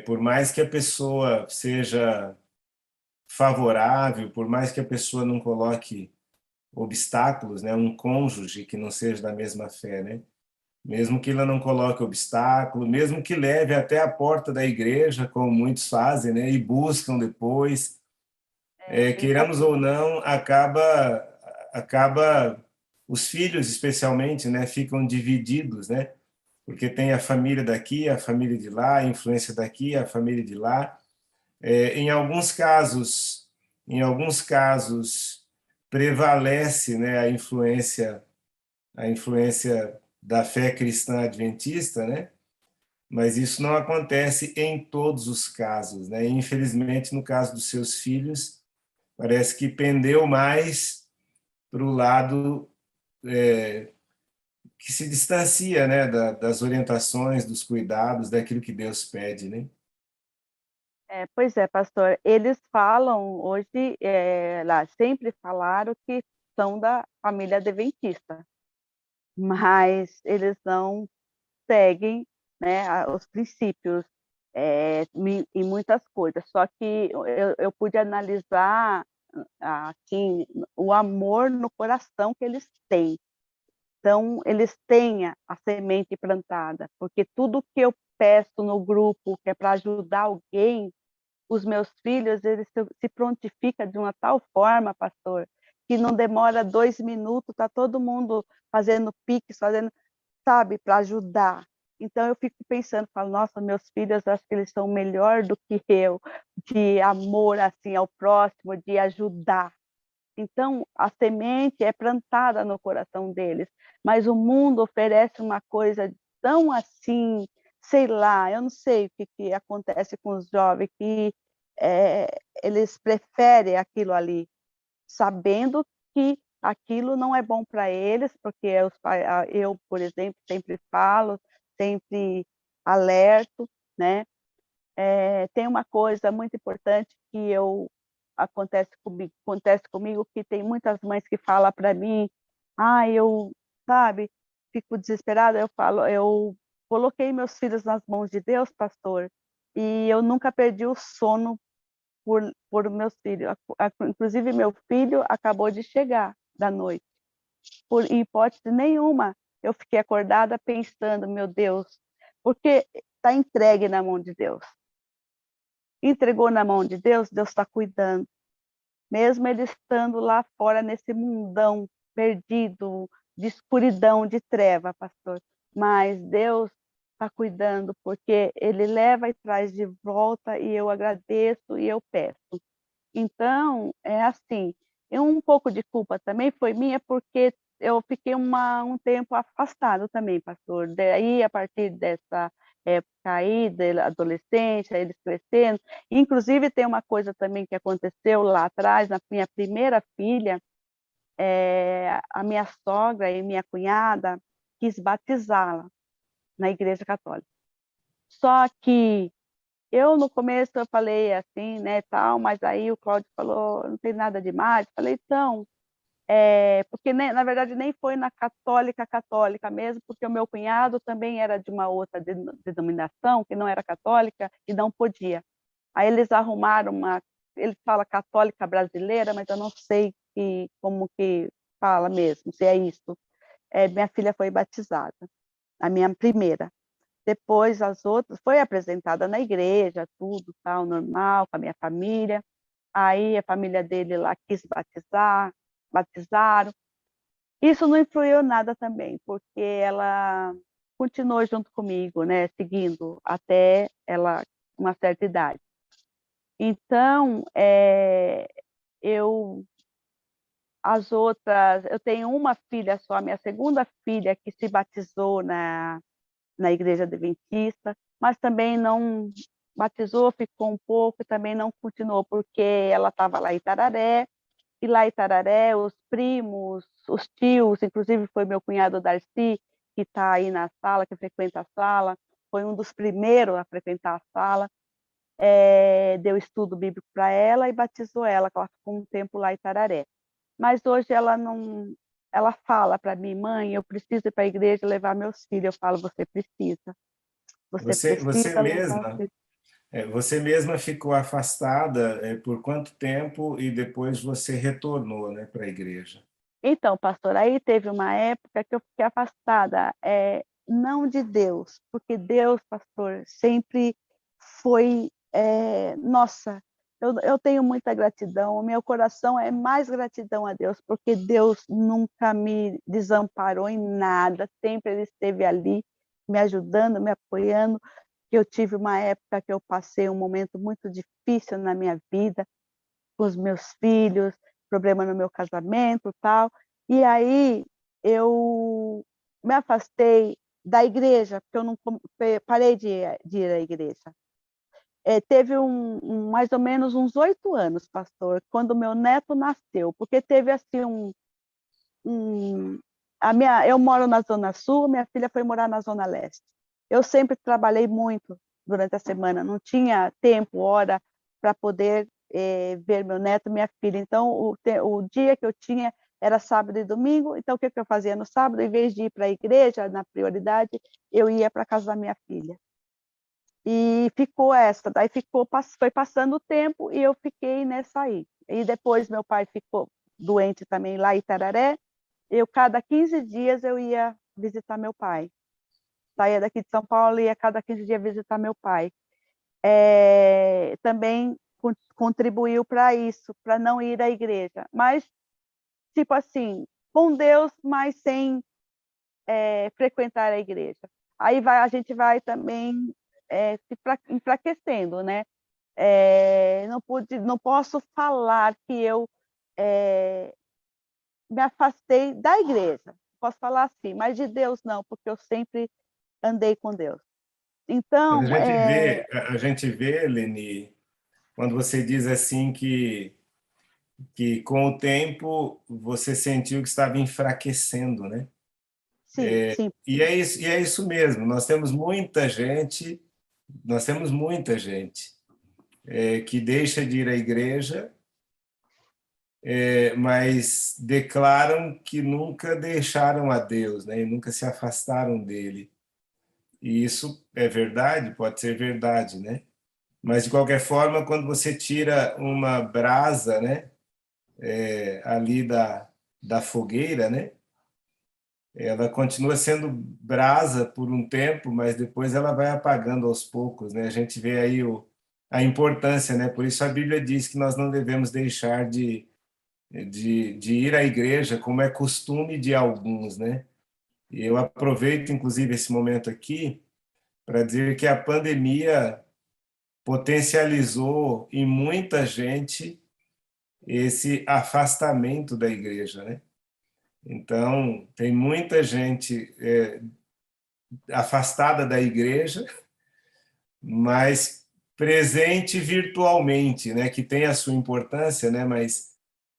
Por mais que a pessoa seja favorável, por mais que a pessoa não coloque obstáculos, né? Um cônjuge que não seja da mesma fé, né? Mesmo que ela não coloque obstáculo, mesmo que leve até a porta da igreja, como muitos fazem, né? E buscam depois, isso queiramos ou não, acaba os filhos especialmente, né? Ficam divididos, né? Porque tem a família daqui, a família de lá, a influência daqui, a família de lá. Em alguns casos prevalece, né, a influência da fé cristã adventista, né? Mas isso não acontece em todos os casos, né? E, infelizmente, no caso dos seus filhos, parece que pendeu mais para o lado que se distancia, né, das orientações, dos cuidados, daquilo que Deus pede, né? pois é, pastor, eles falam hoje, lá sempre falaram que são da família adventista, mas eles não seguem, né, os princípios, em muitas coisas. Só que eu pude analisar, assim, o amor no coração que eles têm. Então, eles têm a semente plantada, porque tudo que eu peço no grupo, que é para ajudar alguém, os meus filhos, eles se prontificam de uma tal forma, pastor, que não demora 2 minutos, está todo mundo fazendo pix, fazendo, sabe, para ajudar. Então eu fico pensando, falo: "Nossa, meus filhos, eu acho que eles são melhor do que eu, de amor, assim, ao próximo, de ajudar". Então a semente é plantada no coração deles, mas o mundo oferece uma coisa tão assim, sei lá, eu não sei o que que acontece com os jovens que, eh, eles preferem aquilo ali, sabendo que aquilo não é bom para eles, porque eu, por exemplo, sempre falo, sempre alerto, né. Tem uma coisa muito importante que eu acontece comigo que tem muitas mães que falam para mim: "Ah, eu", sabe, fico desesperada, eu falo: "Eu coloquei meus filhos nas mãos de Deus, pastor, e eu nunca perdi o sono por meus filhos. Inclusive, meu filho acabou de chegar da noite. Por hipótese nenhuma, eu fiquei acordada pensando, meu Deus, porque está entregue na mão de Deus. Entregou na mão de Deus, Deus está cuidando. Mesmo ele estando lá fora nesse mundão perdido, de escuridão, de treva, pastor. Mas Deus está cuidando, porque ele leva e traz de volta, e eu agradeço e eu peço. Então, é assim, e um pouco de culpa também foi minha, porque eu fiquei um tempo afastado também, pastor. Daí, a partir dessa época aí, da adolescência, eles crescendo. Inclusive, tem uma coisa também que aconteceu lá atrás, na minha primeira filha, a minha sogra e minha cunhada quis batizá-la na Igreja Católica. Só que eu, no começo, eu falei assim, né, tal, mas aí o Cláudio falou, não tem nada demais. Falei, então, porque na verdade nem foi na católica mesmo, porque o meu cunhado também era de uma outra denominação, que não era católica, e não podia. Aí eles arrumaram ele fala católica brasileira, mas eu não sei como que fala mesmo, se é isso. Minha filha foi batizada, a minha primeira. Depois as outras, foi apresentada na igreja, tudo tal, normal, com a minha família. Aí a família dele lá quis batizaram. Isso não influiu nada também, porque ela continuou junto comigo, né, seguindo até ela uma certa idade. Então, eu tenho uma filha só, minha segunda filha, que se batizou na igreja adventista, mas também não batizou, ficou um pouco e também não continuou, porque ela estava lá em Itararé, e lá em Itararé, os primos, os tios, inclusive foi meu cunhado Darcy, que está aí na sala, que frequenta a sala, foi um dos primeiros a frequentar a sala, deu estudo bíblico para ela e batizou ela, que ela ficou um tempo lá em Itararé. Mas hoje ela não, ela fala para mim, mãe, eu preciso ir para a igreja levar meus filhos. Eu falo, você precisa. Você Você precisa levar os mesma, filhos. você mesma ficou afastada por quanto tempo e depois você retornou, né, para a igreja? Então, pastor, aí teve uma época que eu fiquei afastada, não de Deus, porque Deus, pastor, sempre foi, nossa, eu tenho muita gratidão, o meu coração é mais gratidão a Deus, porque Deus nunca me desamparou em nada, sempre Ele esteve ali, me ajudando, me apoiando. Eu tive uma época que eu passei um momento muito difícil na minha vida, com os meus filhos, problema no meu casamento, tal. E aí eu me afastei da igreja, porque eu não parei de ir à igreja. Teve mais ou menos uns 8 anos, pastor, quando meu neto nasceu, porque teve assim um eu moro na Zona Sul, minha filha foi morar na Zona Leste. Eu sempre trabalhei muito durante a semana, não tinha tempo, hora para poder ver meu neto e minha filha. Então, o dia que eu tinha era sábado e domingo. Então, o que eu fazia no sábado? Em vez de ir para a igreja, na prioridade, eu ia para a casa da minha filha. E ficou essa. Daí foi passando o tempo e eu fiquei nessa aí. E depois meu pai ficou doente também lá em Itararé. Cada 15 dias eu ia visitar meu pai. Saía daqui de São Paulo e ia cada 15 dias visitar meu pai. Também contribuiu para isso, para não ir à igreja. Mas, tipo assim, com Deus, mas sem frequentar a igreja. Aí a gente vai também se enfraquecendo, né? Não posso falar que eu me afastei da igreja. Posso falar assim, mas de Deus não, porque eu sempre andei com Deus. Mas Então, a gente vê, Leni, quando você diz assim que com o tempo você sentiu que estava enfraquecendo, né? sim, sim, E é isso mesmo. Nós temos muita gente que deixa de ir à igreja, mas declaram que nunca deixaram a Deus, né? E nunca se afastaram dele. E isso é verdade, pode ser verdade, né? Mas, de qualquer forma, quando você tira uma brasa, né, ali da fogueira, né, ela continua sendo brasa por um tempo, mas depois ela vai apagando aos poucos, né? A gente vê aí a importância, né? Por isso a Bíblia diz que nós não devemos deixar de ir à igreja, como é costume de alguns, né? E eu aproveito, inclusive, esse momento aqui para dizer que a pandemia potencializou em muita gente esse afastamento da igreja, né? Então, tem muita gente afastada da igreja, mas presente virtualmente, né? Que tem a sua importância, né? Mas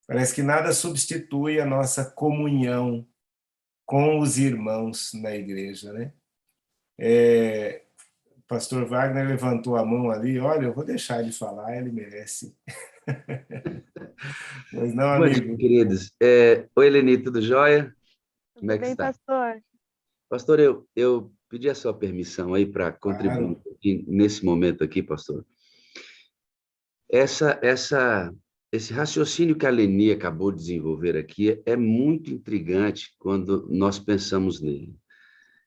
parece que nada substitui a nossa comunhão com os irmãos na igreja, né? O pastor Wagner levantou a mão ali, olha, eu vou deixar ele falar, ele merece. Pois não, Bom dia, amigo? queridos. Oi, Eleni, tudo jóia? Como Tudo é que bem, está? pastor? Pastor, eu pedi a sua permissão aí para contribuir um Claro. pouquinho nesse momento aqui, pastor. Esse raciocínio que a Leni acabou de desenvolver aqui é muito intrigante quando nós pensamos nele.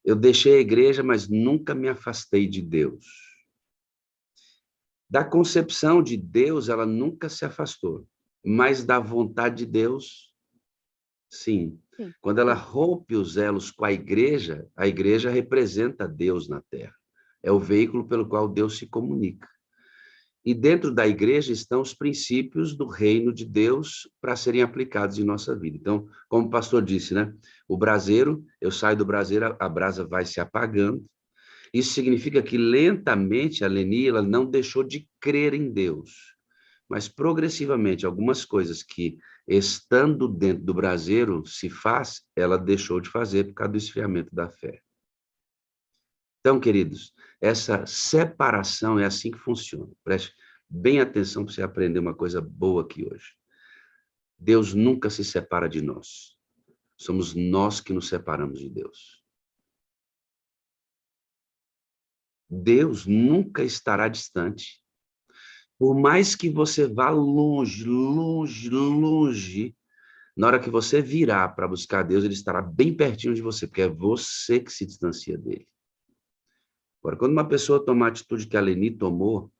Eu deixei a igreja, mas nunca me afastei de Deus. Da concepção de Deus, ela nunca se afastou, mas da vontade de Deus, sim. Sim, Quando ela sim. rompe os elos com a igreja representa Deus na terra. É o veículo pelo qual Deus se comunica. E dentro da igreja estão os princípios do reino de Deus para serem aplicados em nossa vida. Então, como o pastor disse, né? O braseiro, eu saio do braseiro, a brasa vai se apagando. Isso significa que lentamente a Leni, ela não deixou de crer em Deus, mas progressivamente algumas coisas que estando dentro do braseiro se faz, ela deixou de fazer por causa do esfriamento da fé. Então, queridos, essa separação é assim que funciona. Preste bem atenção para você aprender uma coisa boa aqui hoje. Deus nunca se separa de nós. Somos nós que nos separamos de Deus. Deus nunca estará distante. Por mais que você vá longe, longe, longe, na hora que você virar para buscar Deus, ele estará bem pertinho de você, porque é você que se distancia dele. Agora, quando uma pessoa toma a atitude que a Leni tomou,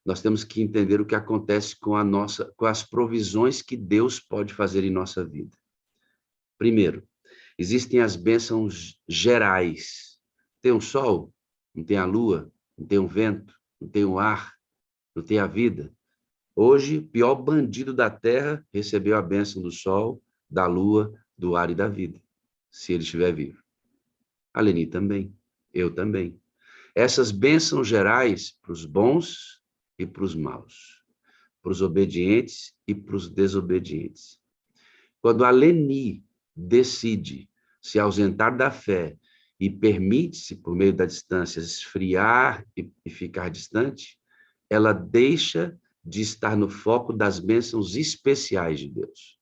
nós temos que entender o que acontece com com as provisões que Deus pode fazer em nossa vida. Primeiro, existem as bênçãos gerais. Tem o sol, não tem a lua, não tem o vento, não tem o ar, não tem a vida. Hoje, o pior bandido da terra recebeu a bênção do sol, da lua, do ar e da vida, se ele estiver vivo. A Leni também, eu também. Essas bênçãos gerais para os bons e para os maus, para os obedientes e para os desobedientes. Quando a Leni decide se ausentar da fé e permite-se, por meio da distância, esfriar e ficar distante, ela deixa de estar no foco das bênçãos especiais de Deus.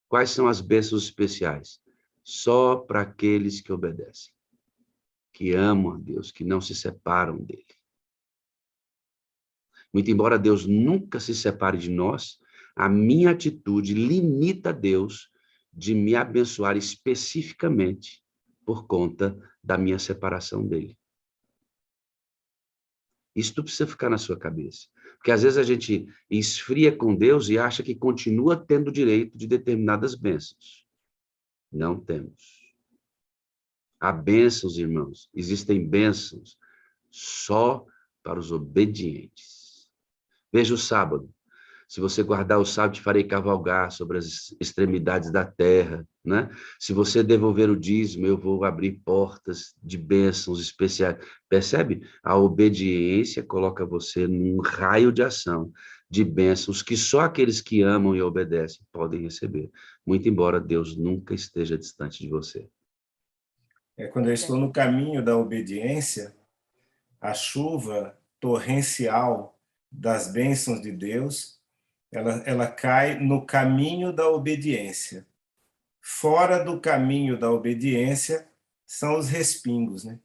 Quais são as bênçãos especiais? Só para aqueles que obedecem, que amam a Deus, que não se separam dele. Muito embora Deus nunca se separe de nós, a minha atitude limita Deus de me abençoar especificamente por conta da minha separação dele. Isso precisa ficar na sua cabeça. Porque às vezes a gente esfria com Deus e acha que continua tendo direito de determinadas bênçãos. Não temos. Há bênçãos, irmãos. Existem bênçãos só para os obedientes. Veja o sábado. Se você guardar o sábado, te farei cavalgar sobre as extremidades da terra, né? Se você devolver o dízimo, eu vou abrir portas de bênçãos especiais. Percebe? A obediência coloca você num raio de ação de bênçãos que só aqueles que amam e obedecem podem receber. Muito embora Deus nunca esteja distante de você. Quando eu estou no caminho da obediência, a chuva torrencial das bênçãos de Deus, ela cai no caminho da obediência. Fora do caminho da obediência são os respingos, né?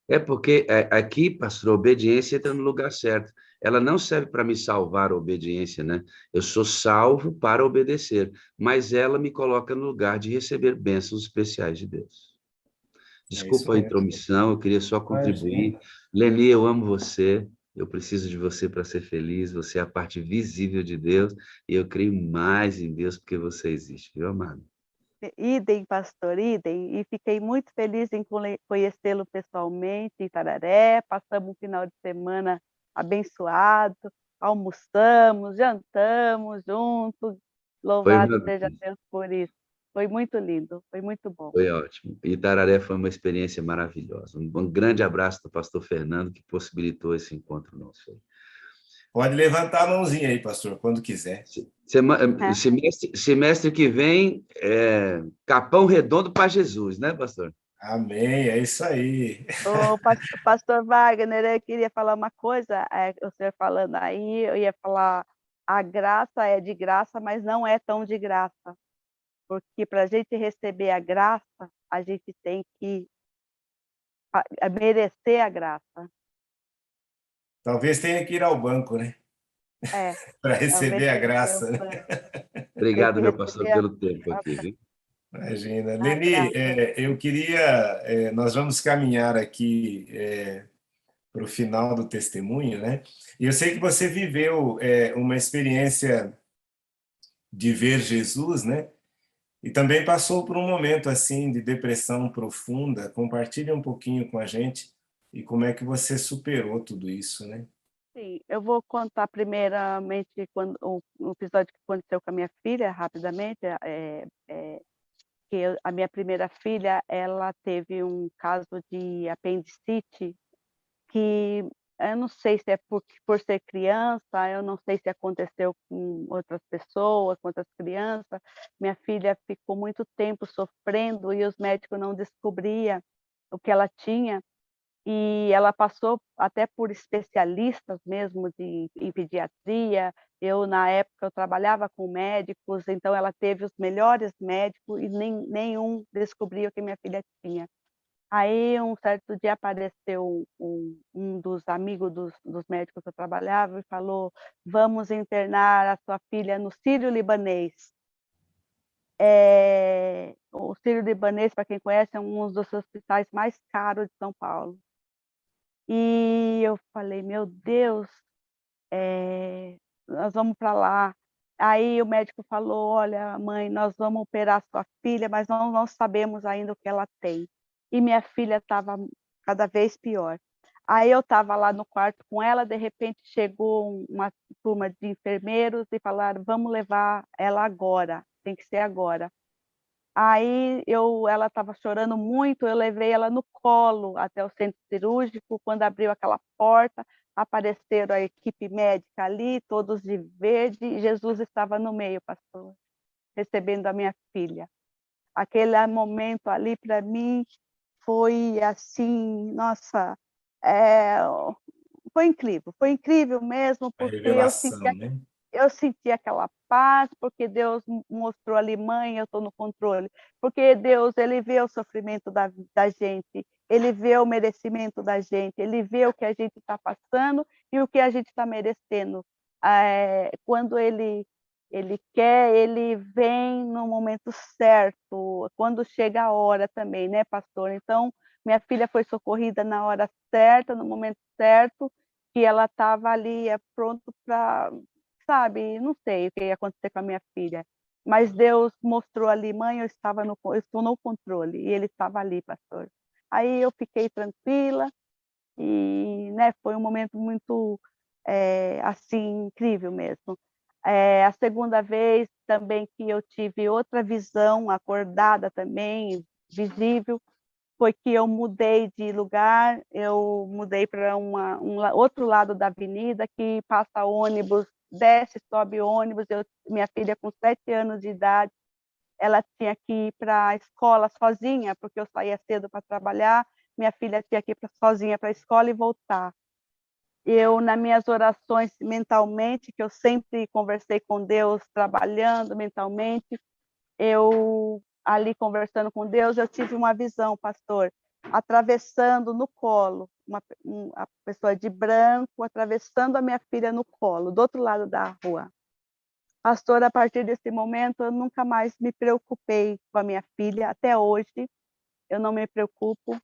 É porque aqui, pastor, a obediência entra no lugar certo. ela não serve para me salvar a obediência, né? Eu sou salvo para obedecer, mas ela me coloca no lugar de receber bênçãos especiais de Deus. É isso Desculpa a mesmo. intromissão, eu queria só contribuir. Imagina. Leni, eu amo você, eu preciso de você para ser feliz, você é a parte visível de Deus, e eu creio mais em Deus porque você existe, viu, amado? Idem, pastor, idem. E fiquei muito feliz em conhecê-lo pessoalmente em Tararé. Passamos um final de semana abençoado, almoçamos, jantamos juntos. Foi Louvado uma seja Deus por isso. Foi muito lindo, foi muito bom. Foi ótimo. Itararé foi uma experiência maravilhosa. Um grande abraço do pastor Fernando, que possibilitou esse encontro nosso aí. Pode levantar a mãozinha aí, pastor, quando quiser. Semestre que vem, Capão Redondo para Jesus, né, pastor? Amém, é isso aí. O pastor Wagner, eu queria falar uma coisa, o senhor falando aí, eu ia falar, a graça é de graça, mas não é tão de graça. Porque para a gente receber a graça, a gente tem que merecer a graça. Talvez tenha que ir ao banco, né? É, Para talvez receber a tenha que ter graça, né? tem Obrigado, que meu pastor, receber pelo tempo a, aqui, viu? Imagina. a Leni, graça. eu queria. Nós vamos caminhar aqui para o final do testemunho, né? E eu sei que você viveu uma experiência de ver Jesus, né? E também passou por um momento assim de depressão profunda. Compartilha um pouquinho com a gente e como é que você superou tudo isso, né? Sim, eu vou contar primeiramente quando o episódio que aconteceu com a minha filha, rapidamente, a minha primeira filha, ela teve um caso de apendicite que eu não sei se é por ser criança, eu não sei se aconteceu com outras pessoas, com outras crianças. Minha filha ficou muito tempo sofrendo e os médicos não descobriam o que ela tinha. E ela passou até por especialistas mesmo em pediatria. Eu, na época, eu trabalhava com médicos, então ela teve os melhores médicos e nenhum descobriu o que minha filha tinha. Aí, um certo dia, apareceu um dos amigos dos médicos que eu trabalhava e falou: vamos internar a sua filha no Sírio-Libanês. O Sírio-Libanês, para quem conhece, é um dos hospitais mais caros de São Paulo. E eu falei: meu Deus, nós vamos para lá. Aí o médico falou: olha, mãe, nós vamos operar sua filha, mas não sabemos ainda o que ela tem. E minha filha estava cada vez pior. Aí eu estava lá no quarto com ela, de repente chegou uma turma de enfermeiros e falaram: vamos levar ela agora, tem que ser agora. Aí ela estava chorando muito, eu levei ela no colo até o centro cirúrgico. Quando abriu aquela porta, apareceram a equipe médica ali, todos de verde, e Jesus estava no meio, pastor, recebendo a minha filha. Aquele momento ali, para mim, foi assim, nossa, é, foi incrível mesmo, A porque revelação, né? eu senti aquela paz, porque Deus mostrou ali: mãe, eu estou no controle. Porque Deus, ele vê o sofrimento da gente, ele vê o merecimento da gente, ele vê o que a gente está passando e o que a gente está merecendo. Quando ele quer, ele vem no momento certo, quando chega a hora também, né, pastor? Então, minha filha foi socorrida na hora certa, no momento certo, que ela estava ali pronto para, sabe, não sei o que ia acontecer com a minha filha, mas Deus mostrou ali: mãe, eu estou no controle, e ele estava ali, pastor. Aí eu fiquei tranquila e, né, foi um momento muito, assim, incrível mesmo. A segunda vez também que eu tive outra visão, acordada também, visível, foi que eu mudei de lugar, eu mudei para outro lado da avenida, que passa ônibus, desce, sobe ônibus. Minha filha, com 7 anos de idade, ela tinha que ir para a escola sozinha, porque eu saía cedo para trabalhar, minha filha tinha que ir sozinha para a escola e voltar. Eu, nas minhas orações mentalmente, que eu sempre conversei com Deus, trabalhando mentalmente, eu ali conversando com Deus, eu tive uma visão, pastor, atravessando no colo, a pessoa de branco atravessando a minha filha no colo, do outro lado da rua. Pastor, a partir desse momento, eu nunca mais me preocupei com a minha filha, até hoje, eu não me preocupo.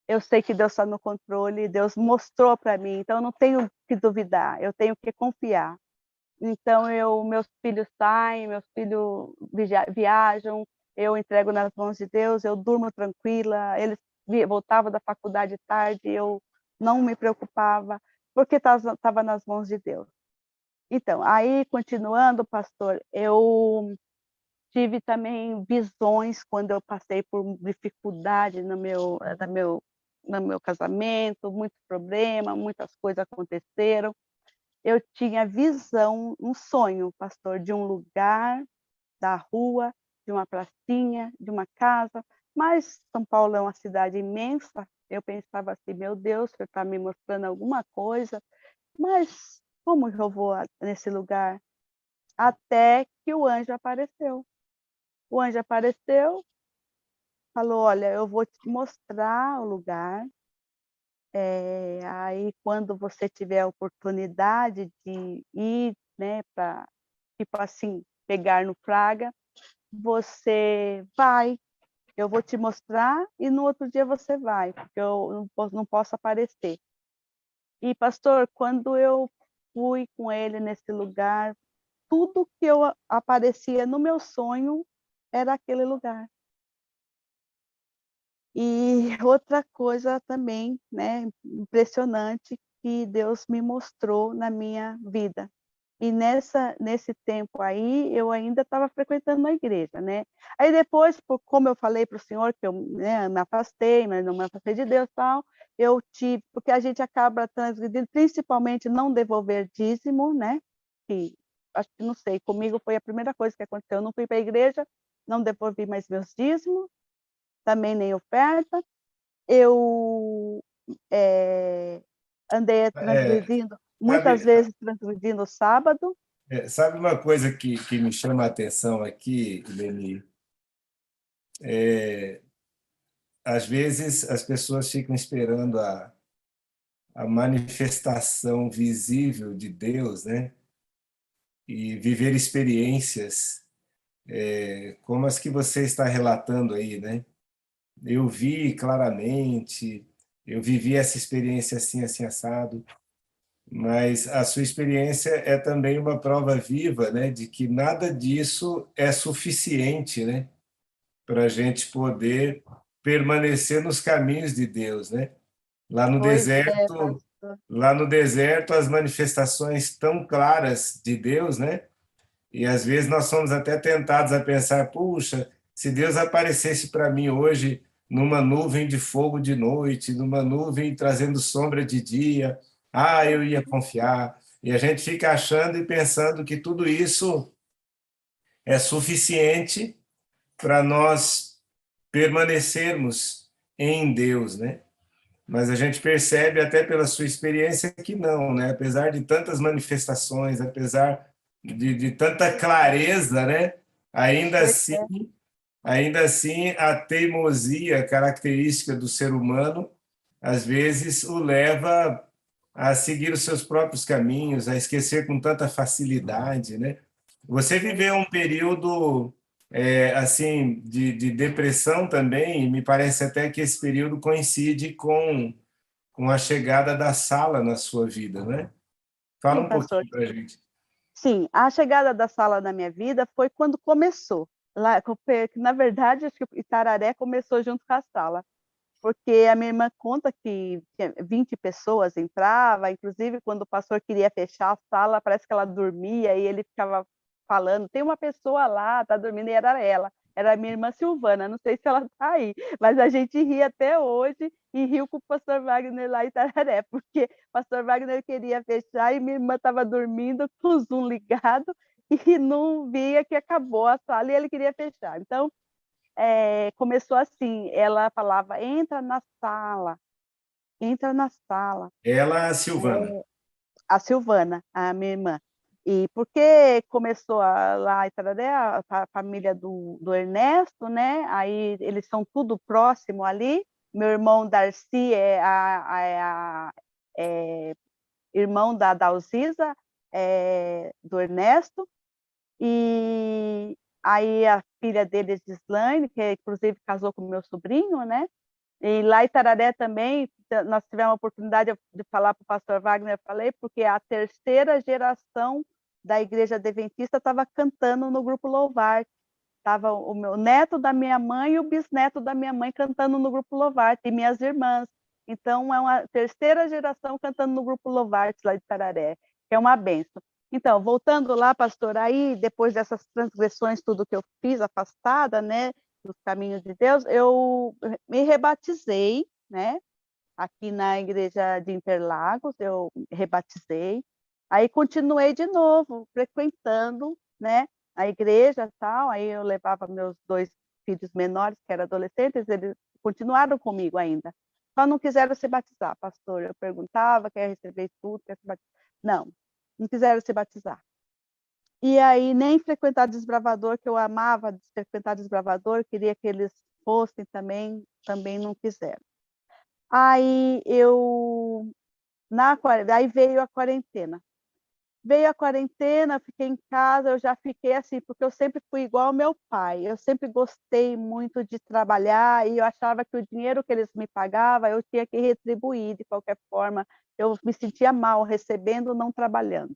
Eu sei que Deus está no controle, Deus mostrou para mim, então eu não tenho que duvidar, eu tenho que confiar. Então, meus filhos saem, meus filhos viajam, eu entrego nas mãos de Deus, eu durmo tranquila, eles voltavam da faculdade tarde, eu não me preocupava, porque estava nas mãos de Deus. Então, aí, continuando, pastor, eu tive também visões quando eu passei por dificuldade no meu casamento, muito problema, muitas coisas aconteceram. Eu tinha visão, um sonho, pastor, de um lugar, da rua, de uma pracinha, de uma casa, mas São Paulo é uma cidade imensa, eu pensava assim, meu Deus, o senhor está me mostrando alguma coisa, mas como que eu vou nesse lugar? Até que o anjo apareceu. O anjo apareceu, falou, olha, eu vou te mostrar o lugar, aí quando você tiver a oportunidade de ir, né, para, tipo assim, pegar no Fraga, você vai, eu vou te mostrar e no outro dia você vai, porque eu não posso aparecer. E pastor, quando eu fui com ele nesse lugar, tudo que aparecia no meu sonho era aquele lugar. E outra coisa também, né, impressionante, que Deus me mostrou na minha vida. E nesse tempo aí, eu ainda estava frequentando a igreja, né. Aí depois, como eu falei para o senhor que eu, né, me afastei, mas não me afastei de Deus, tal, eu tive porque a gente acaba transgredindo, principalmente não devolver dízimo, né, que acho que não sei, comigo foi a primeira coisa que aconteceu, eu não fui para a igreja, não devolvi mais meus dízimos, também nem oferta. Eu, andei É, transgredindo, muitas sabe, vezes transgredindo o sábado. sabe uma coisa que me chama a atenção aqui, Leni? Às vezes as pessoas ficam esperando a manifestação visível de Deus, né? E viver experiências como as que você está relatando aí, né? Eu vi claramente, eu vivi essa experiência assim, assim, assado, mas a sua experiência é também uma prova viva, né, de que nada disso é suficiente, né, para a gente poder permanecer nos caminhos de Deus, né? Lá no Pois é, deserto, pastor. lá no deserto, as manifestações tão claras de Deus, né? E às vezes nós somos até tentados a pensar, puxa, se Deus aparecesse para mim hoje numa nuvem de fogo de noite, numa nuvem trazendo sombra de dia, eu ia confiar. E a gente fica achando e pensando que tudo isso é suficiente para nós permanecermos em Deus, né? Mas a gente percebe até pela sua experiência que não, né? Apesar de tantas manifestações, apesar de tanta clareza, né? Ainda Pois assim, é. ainda assim, a teimosia característica do ser humano às vezes o leva a seguir os seus próprios caminhos, a esquecer com tanta facilidade, né? Você Pois viveu um período assim de depressão também, e me parece até que esse período coincide com a chegada da sala na sua vida, né? Fala sim, um pastor. pouquinho para a gente. Sim, a chegada da sala na minha vida foi quando começou. Lá, na verdade, acho que Itararé começou junto com a sala, porque a minha irmã conta que 20 pessoas entrava, inclusive quando o pastor queria fechar a sala, parece que ela dormia e ele ficava falando: "Tem uma pessoa lá, tá dormindo", e era ela. Era a minha irmã Silvana, não sei se ela tá aí, mas a gente ri até hoje e riu com o pastor Wagner lá em Itararé, porque o pastor Wagner queria fechar e minha irmã estava dormindo com o Zoom ligado e não via que acabou a sala e ele queria fechar. Então, começou assim, ela falava: entra na sala", Ela, Silvana. a Silvana, a minha irmã. E porque começou lá em Tararé, a família do Ernesto, né, aí eles são tudo próximo ali, Meu irmão Darcy é irmão da Dalcisa, do Ernesto, e aí a filha dele, Gislaine, que inclusive casou com o meu sobrinho, né? E lá em Itararé também, nós tivemos a oportunidade de falar para o pastor Wagner, eu falei, porque a terceira geração da Igreja Adventista estava cantando no grupo Louvarte. Estava o meu neto da minha mãe e o bisneto da minha mãe cantando no grupo Louvarte, e minhas irmãs. Então, é uma terceira geração cantando no grupo Louvarte, lá de Itararé, que é uma benção. Então, voltando lá, pastor, aí, depois dessas transgressões, tudo que eu fiz, afastada, né, dos caminhos de Deus, eu me rebatizei, né, aqui na igreja de Interlagos, eu rebatizei, aí continuei de novo, frequentando, né, a igreja e tal, aí eu levava meus 2 filhos menores, que eram adolescentes, eles continuaram comigo ainda, só não quiseram se batizar, pastor, eu perguntava, quer receber tudo, quer se batizar? Não quiseram se batizar. E aí nem frequentar desbravador, que eu amava frequentar desbravador, queria que eles fossem também não quiseram. Aí aí veio a quarentena. Veio a quarentena, fiquei em casa, eu já fiquei assim, porque eu sempre fui igual ao meu pai, eu sempre gostei muito de trabalhar e eu achava que o dinheiro que eles me pagavam, eu tinha que retribuir de qualquer forma, eu me sentia mal recebendo, não trabalhando.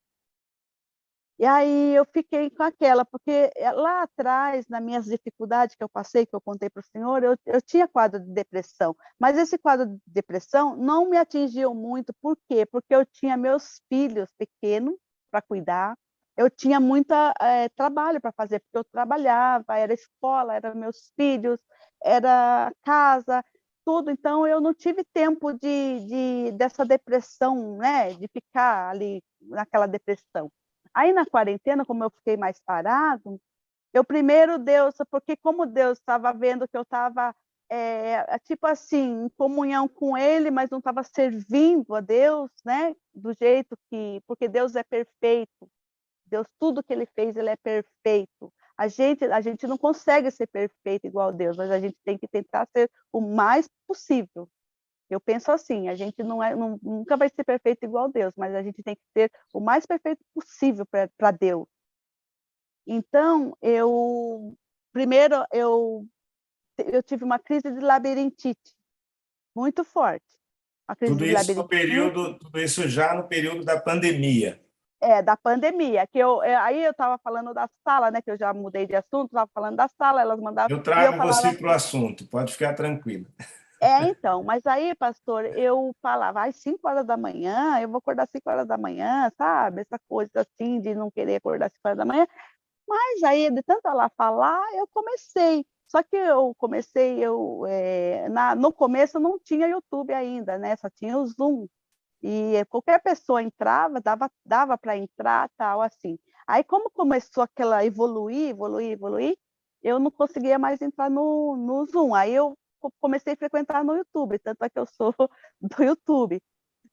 E aí eu fiquei com aquela, porque lá atrás, nas minhas dificuldades que eu passei, que eu contei para o senhor, eu tinha quadro de depressão, mas esse quadro de depressão não me atingiu muito, por quê? Porque eu tinha meus filhos pequenos para cuidar, eu tinha muita trabalho para fazer, porque eu trabalhava, era escola, eram meus filhos, era casa, tudo, então eu não tive tempo dessa depressão, né, de ficar ali naquela depressão. Aí na quarentena, como eu fiquei mais parado, eu primeiro Deus, porque como Deus estava vendo que eu estava, tipo assim, em comunhão com Ele, mas não estava servindo a Deus, né? Do jeito que, porque Deus é perfeito. Deus, tudo que Ele fez, Ele é perfeito. A gente não consegue ser perfeito igual a Deus, mas a gente tem que tentar ser o mais possível. Eu penso assim, a gente nunca vai ser perfeito igual a Deus, mas a gente tem que ser o mais perfeito possível para Deus. Então, primeiro eu tive uma crise de labirintite muito forte. A crise de labirintite Tudo isso já no período da pandemia. Da pandemia, que aí eu estava falando da sala, né, que eu já mudei de assunto, estava falando da sala, elas mandavam, Eu e eu trago falava você para o assim, assunto, pode ficar tranquilo. então, mas aí, pastor, eu falava, às 5 horas da manhã, eu vou acordar às 5 horas da manhã, sabe? Essa coisa assim de não querer acordar às 5 horas da manhã. Mas aí, de tanto ela falar, eu comecei. Só que eu comecei, no começo não tinha YouTube ainda, né? Só tinha o Zoom. E qualquer pessoa entrava, dava para entrar, tal, assim. Aí, como começou aquela evoluir, eu não conseguia mais entrar no Zoom. Aí eu comecei a frequentar no YouTube, tanto é que eu sou do YouTube.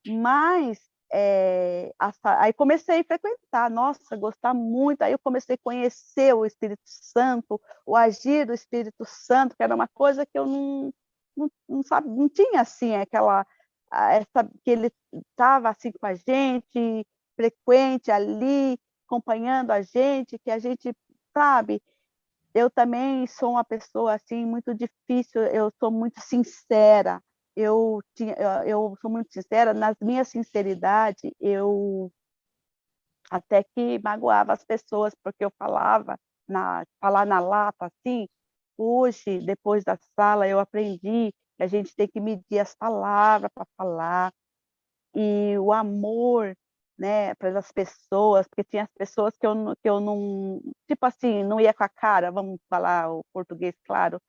Mas, aí comecei a frequentar, nossa, gostar muito, aí eu comecei a conhecer o Espírito Santo, o agir do Espírito Santo, que era uma coisa que eu não tinha, assim, que ele estava, assim, com a gente, frequente ali, acompanhando a gente, que a gente, sabe, eu também sou uma pessoa, assim, muito difícil, eu sou muito sincera, eu sou muito sincera, nas minhas sinceridade, eu até que magoava as pessoas, porque eu falar na lata, assim, hoje, depois da sala, eu aprendi que a gente tem que medir as palavras para falar, e o amor, né, pelas pessoas, porque tinha as pessoas que eu não, tipo assim, não ia com a cara, vamos falar o português claro,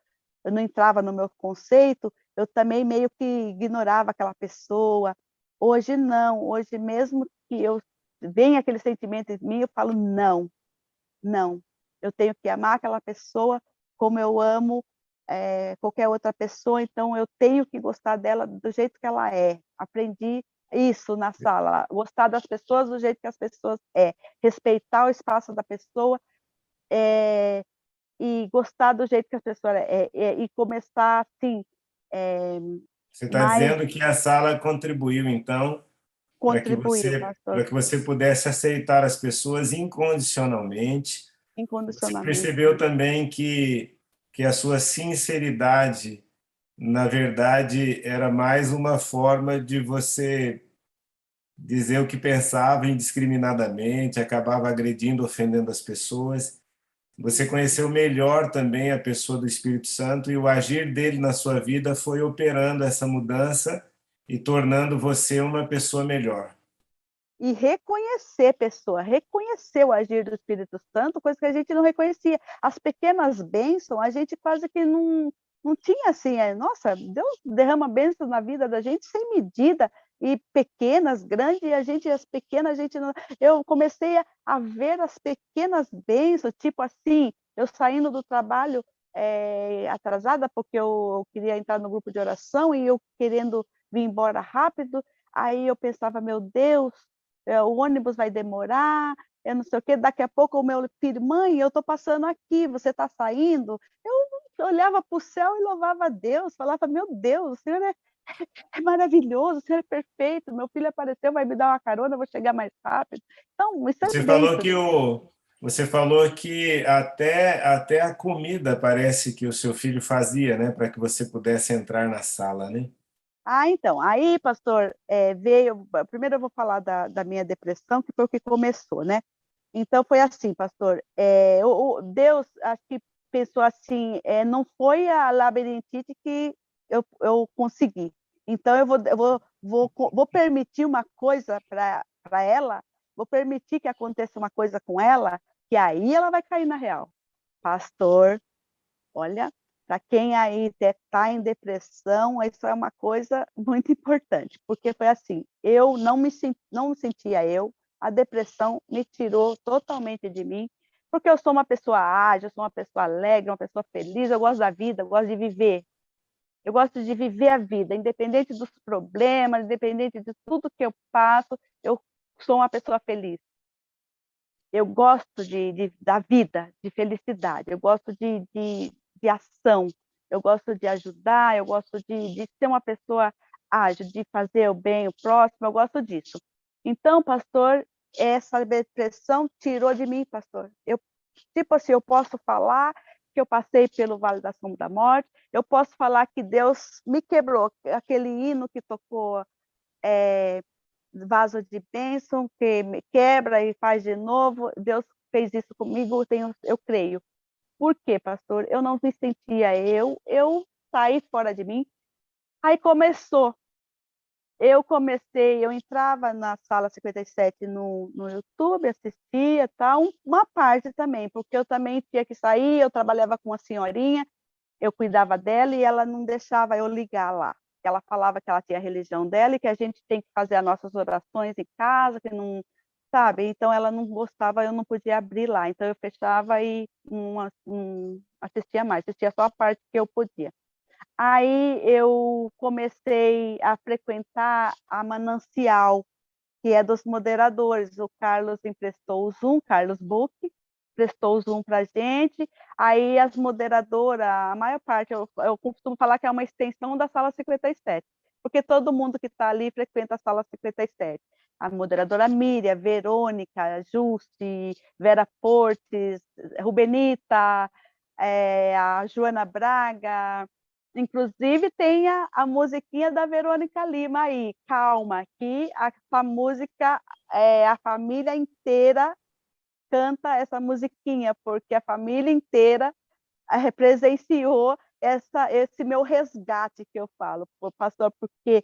eu não entrava no meu conceito, eu também meio que ignorava aquela pessoa. Hoje não, hoje mesmo que eu venha aquele sentimento em mim, eu falo não, não. Eu tenho que amar aquela pessoa como eu amo qualquer outra pessoa, então eu tenho que gostar dela do jeito que ela é. Aprendi isso na sala, gostar das pessoas do jeito que as pessoas respeitar o espaço da pessoa, e gostar do jeito que as pessoas e começar assim, Você está Mas dizendo que a sala contribuiu, então, contribuiu, para pastor, que você pudesse aceitar as pessoas incondicionalmente. Você incondicionalmente. percebeu também que a sua sinceridade, na verdade, era mais uma forma de você dizer o que pensava indiscriminadamente, acabava agredindo, ofendendo as pessoas. Você conheceu melhor também a pessoa do Espírito Santo e o agir dele na sua vida foi operando essa mudança e tornando você uma pessoa melhor. E reconhecer pessoa, reconhecer o agir do Espírito Santo, coisa que a gente não reconhecia. As pequenas bênçãos, a gente quase que não tinha assim, nossa, Deus derrama bênçãos na vida da gente sem medida, e pequenas, grandes, e as pequenas, a gente não... Eu comecei a ver as pequenas bênçãos, tipo assim, eu saindo do trabalho atrasada, porque eu queria entrar no grupo de oração, e eu querendo vir embora rápido, aí eu pensava, meu Deus, o ônibus vai demorar, eu não sei o quê. Daqui a pouco o meu filho, mãe, eu estou passando aqui, você está saindo? Eu olhava para o céu e louvava a Deus, falava, meu Deus, o Senhor é maravilhoso, o Senhor é perfeito, meu filho apareceu, vai me dar uma carona, eu vou chegar mais rápido. Então, isso é Você falou bênção. que você falou que até a comida parece que o seu filho fazia, né, para que você pudesse entrar na sala, né? Então, aí, pastor, veio. Primeiro eu vou falar da minha depressão, que foi o que começou, né? Então, foi assim, pastor. Deus, acho que pensou assim: não foi a labirintite que eu consegui. Então, vou permitir uma coisa para ela, vou permitir que aconteça uma coisa com ela, que aí ela vai cair na real. Pastor, olha, para quem aí está em depressão, isso é uma coisa muito importante, porque foi assim, eu não me sentia eu, a depressão me tirou totalmente de mim, porque eu sou uma pessoa ágil, eu sou uma pessoa alegre, uma pessoa feliz, eu gosto da vida, eu gosto de viver. Eu gosto de viver a vida, independente dos problemas, independente de tudo que eu passo, eu sou uma pessoa feliz. Eu gosto da vida, de felicidade, eu gosto de ação, eu gosto de ajudar, eu gosto de ser uma pessoa ágil, de fazer o bem, o próximo, eu gosto disso. Então, pastor, essa depressão tirou de mim, pastor. Tipo assim, eu posso falar que eu passei pelo Vale da Sombra da Morte, eu posso falar que Deus me quebrou, aquele hino que tocou vaso de bênção, que me quebra e faz de novo. Deus fez isso comigo, eu creio. Por quê, pastor? Eu não me sentia eu saí fora de mim. Aí eu entrava na sala 57 no YouTube, assistia, tal, uma parte também, porque eu também tinha que sair, eu trabalhava com uma senhorinha, eu cuidava dela e ela não deixava eu ligar lá. Ela falava que ela tinha a religião dela e que a gente tem que fazer as nossas orações em casa, que não, sabe? Então ela não gostava, eu não podia abrir lá. Então eu fechava e não assistia mais, assistia só a parte que eu podia. Aí eu comecei a frequentar a Manancial, que é dos moderadores. O Carlos emprestou o Zoom, Carlos Book, prestou o Zoom para a gente. Aí as moderadoras, a maior parte, eu costumo falar que é uma extensão da sala 57, porque todo mundo que está ali frequenta a sala 57. A moderadora Miriam, Verônica, Justi, Vera Portes, Rubenita, a Joana Braga, inclusive tem a musiquinha da Verônica Lima aí, Calma, que essa música, a família inteira canta essa musiquinha, porque a família inteira presenciou esse meu resgate que eu falo, pastor, porque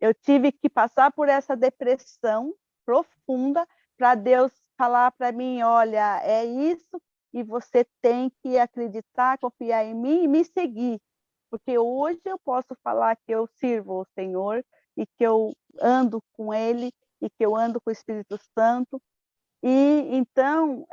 eu tive que passar por essa depressão profunda para Deus falar para mim, olha, é isso e você tem que acreditar, confiar em mim e me seguir, porque hoje eu posso falar que eu sirvo o Senhor e que eu ando com Ele e que eu ando com o Espírito Santo. E então,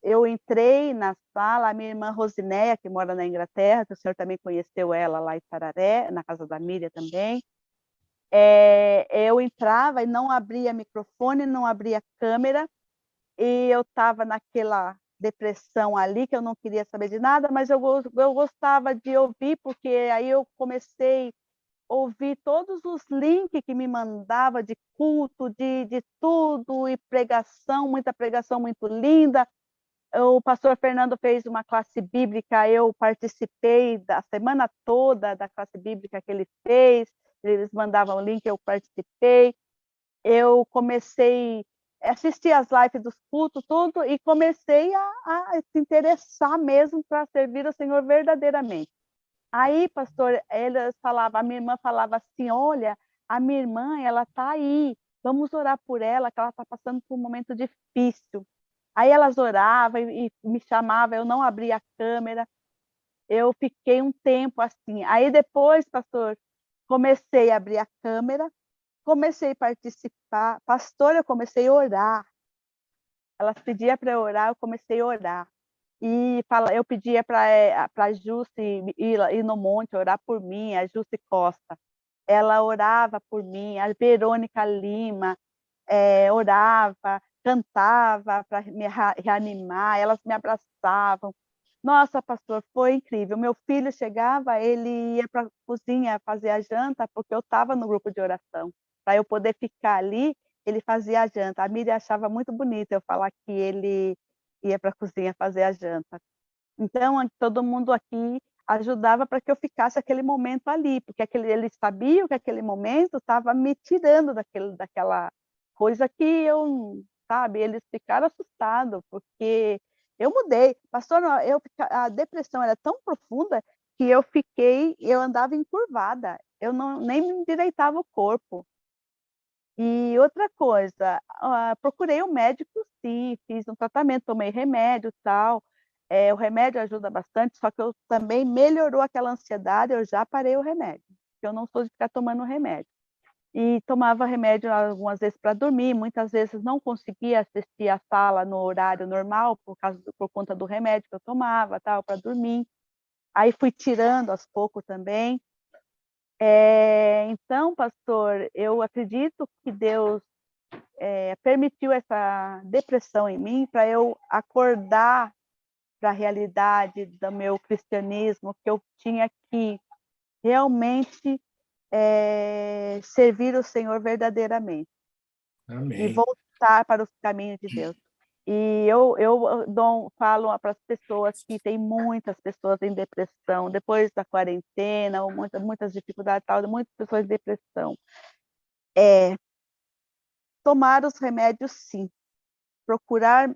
eu entrei na sala, a minha irmã Rosinéia, que mora na Inglaterra, que o senhor também conheceu ela lá em Tararé, na casa da Miriam também. Eu entrava e não abria microfone, não abria câmera, e eu estava depressão ali, que eu não queria saber de nada, mas eu gostava de ouvir, porque aí eu comecei a ouvir todos os links que me mandava de culto, de tudo, e pregação, muita pregação muito linda. O pastor Fernando fez uma classe bíblica, eu participei da semana toda da classe bíblica que ele fez, eles mandavam o link, eu participei. Eu comecei a assistir as lives dos cultos, tudo, e comecei a se interessar mesmo para servir o Senhor verdadeiramente. Aí, pastor, a minha irmã falava assim, olha, a minha irmã, ela está aí, vamos orar por ela, que ela está passando por um momento difícil. Aí elas oravam e me chamavam, eu não abria a câmera, eu fiquei um tempo assim. Aí depois, pastor, comecei a abrir a câmera, comecei a participar. Pastor, eu comecei a orar. Elas pediam para eu orar, eu comecei a orar. E eu pedia para a Jusce ir no monte, orar por mim, a Jusce Costa. Ela orava por mim, a Verônica Lima orava, cantava para me reanimar, elas me abraçavam. Nossa, pastor, foi incrível. Meu filho chegava, ele ia para a cozinha fazer a janta, porque eu estava no grupo de oração. Para eu poder ficar ali, ele fazia a janta. A Miriam achava muito bonito eu falar que ele ia para a cozinha fazer a janta. Então, todo mundo aqui ajudava para que eu ficasse aquele momento ali, porque eles sabiam que aquele momento estava me tirando daquela coisa que eu, sabe, eles ficaram assustados, porque eu mudei. Pastor, a depressão era tão profunda que eu andava encurvada, eu nem me endireitava o corpo. E outra coisa, procurei um médico sim, fiz um tratamento, tomei remédio e tal, o remédio ajuda bastante, só que eu também melhorou aquela ansiedade, eu já parei o remédio, porque eu não sou de ficar tomando remédio. E tomava remédio algumas vezes para dormir, muitas vezes não conseguia assistir a sala no horário normal, por conta do remédio que eu tomava, tal, para dormir. Aí fui tirando aos poucos também. Então, pastor, eu acredito que Deus permitiu essa depressão em mim para eu acordar para a realidade do meu cristianismo, que eu tinha que realmente servir o Senhor verdadeiramente. Amém. E voltar para os caminhos de Deus. E eu falo para as pessoas que tem muitas pessoas em depressão, depois da quarentena, ou muitas dificuldades, tal, muitas pessoas em depressão. Tomar os remédios, sim. Procurar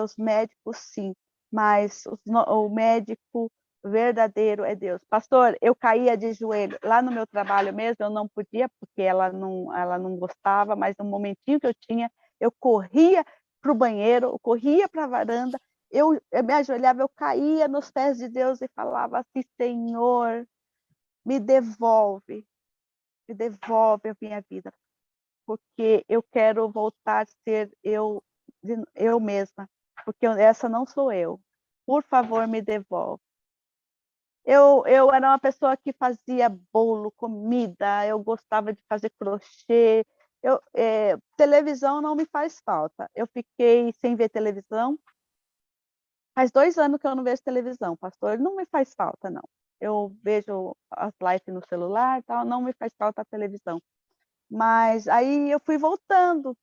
os médicos, sim. Mas o médico verdadeiro é Deus. Pastor, eu caía de joelho. Lá no meu trabalho mesmo, eu não podia, porque ela não gostava, mas no momentinho que eu tinha, eu corria para o banheiro, eu corria para a varanda, eu me ajoelhava, eu caía nos pés de Deus e falava assim, Senhor, me devolve a minha vida, porque eu quero voltar a ser eu mesma, porque essa não sou eu. Por favor, me devolve. Eu era uma pessoa que fazia bolo, comida, eu gostava de fazer crochê. Televisão não me faz falta. Eu fiquei sem ver televisão. Faz 2 anos que eu não vejo televisão, pastor. Não me faz falta, não. Eu vejo as lives no celular e tal, não me faz falta a televisão. Mas aí eu fui voltando.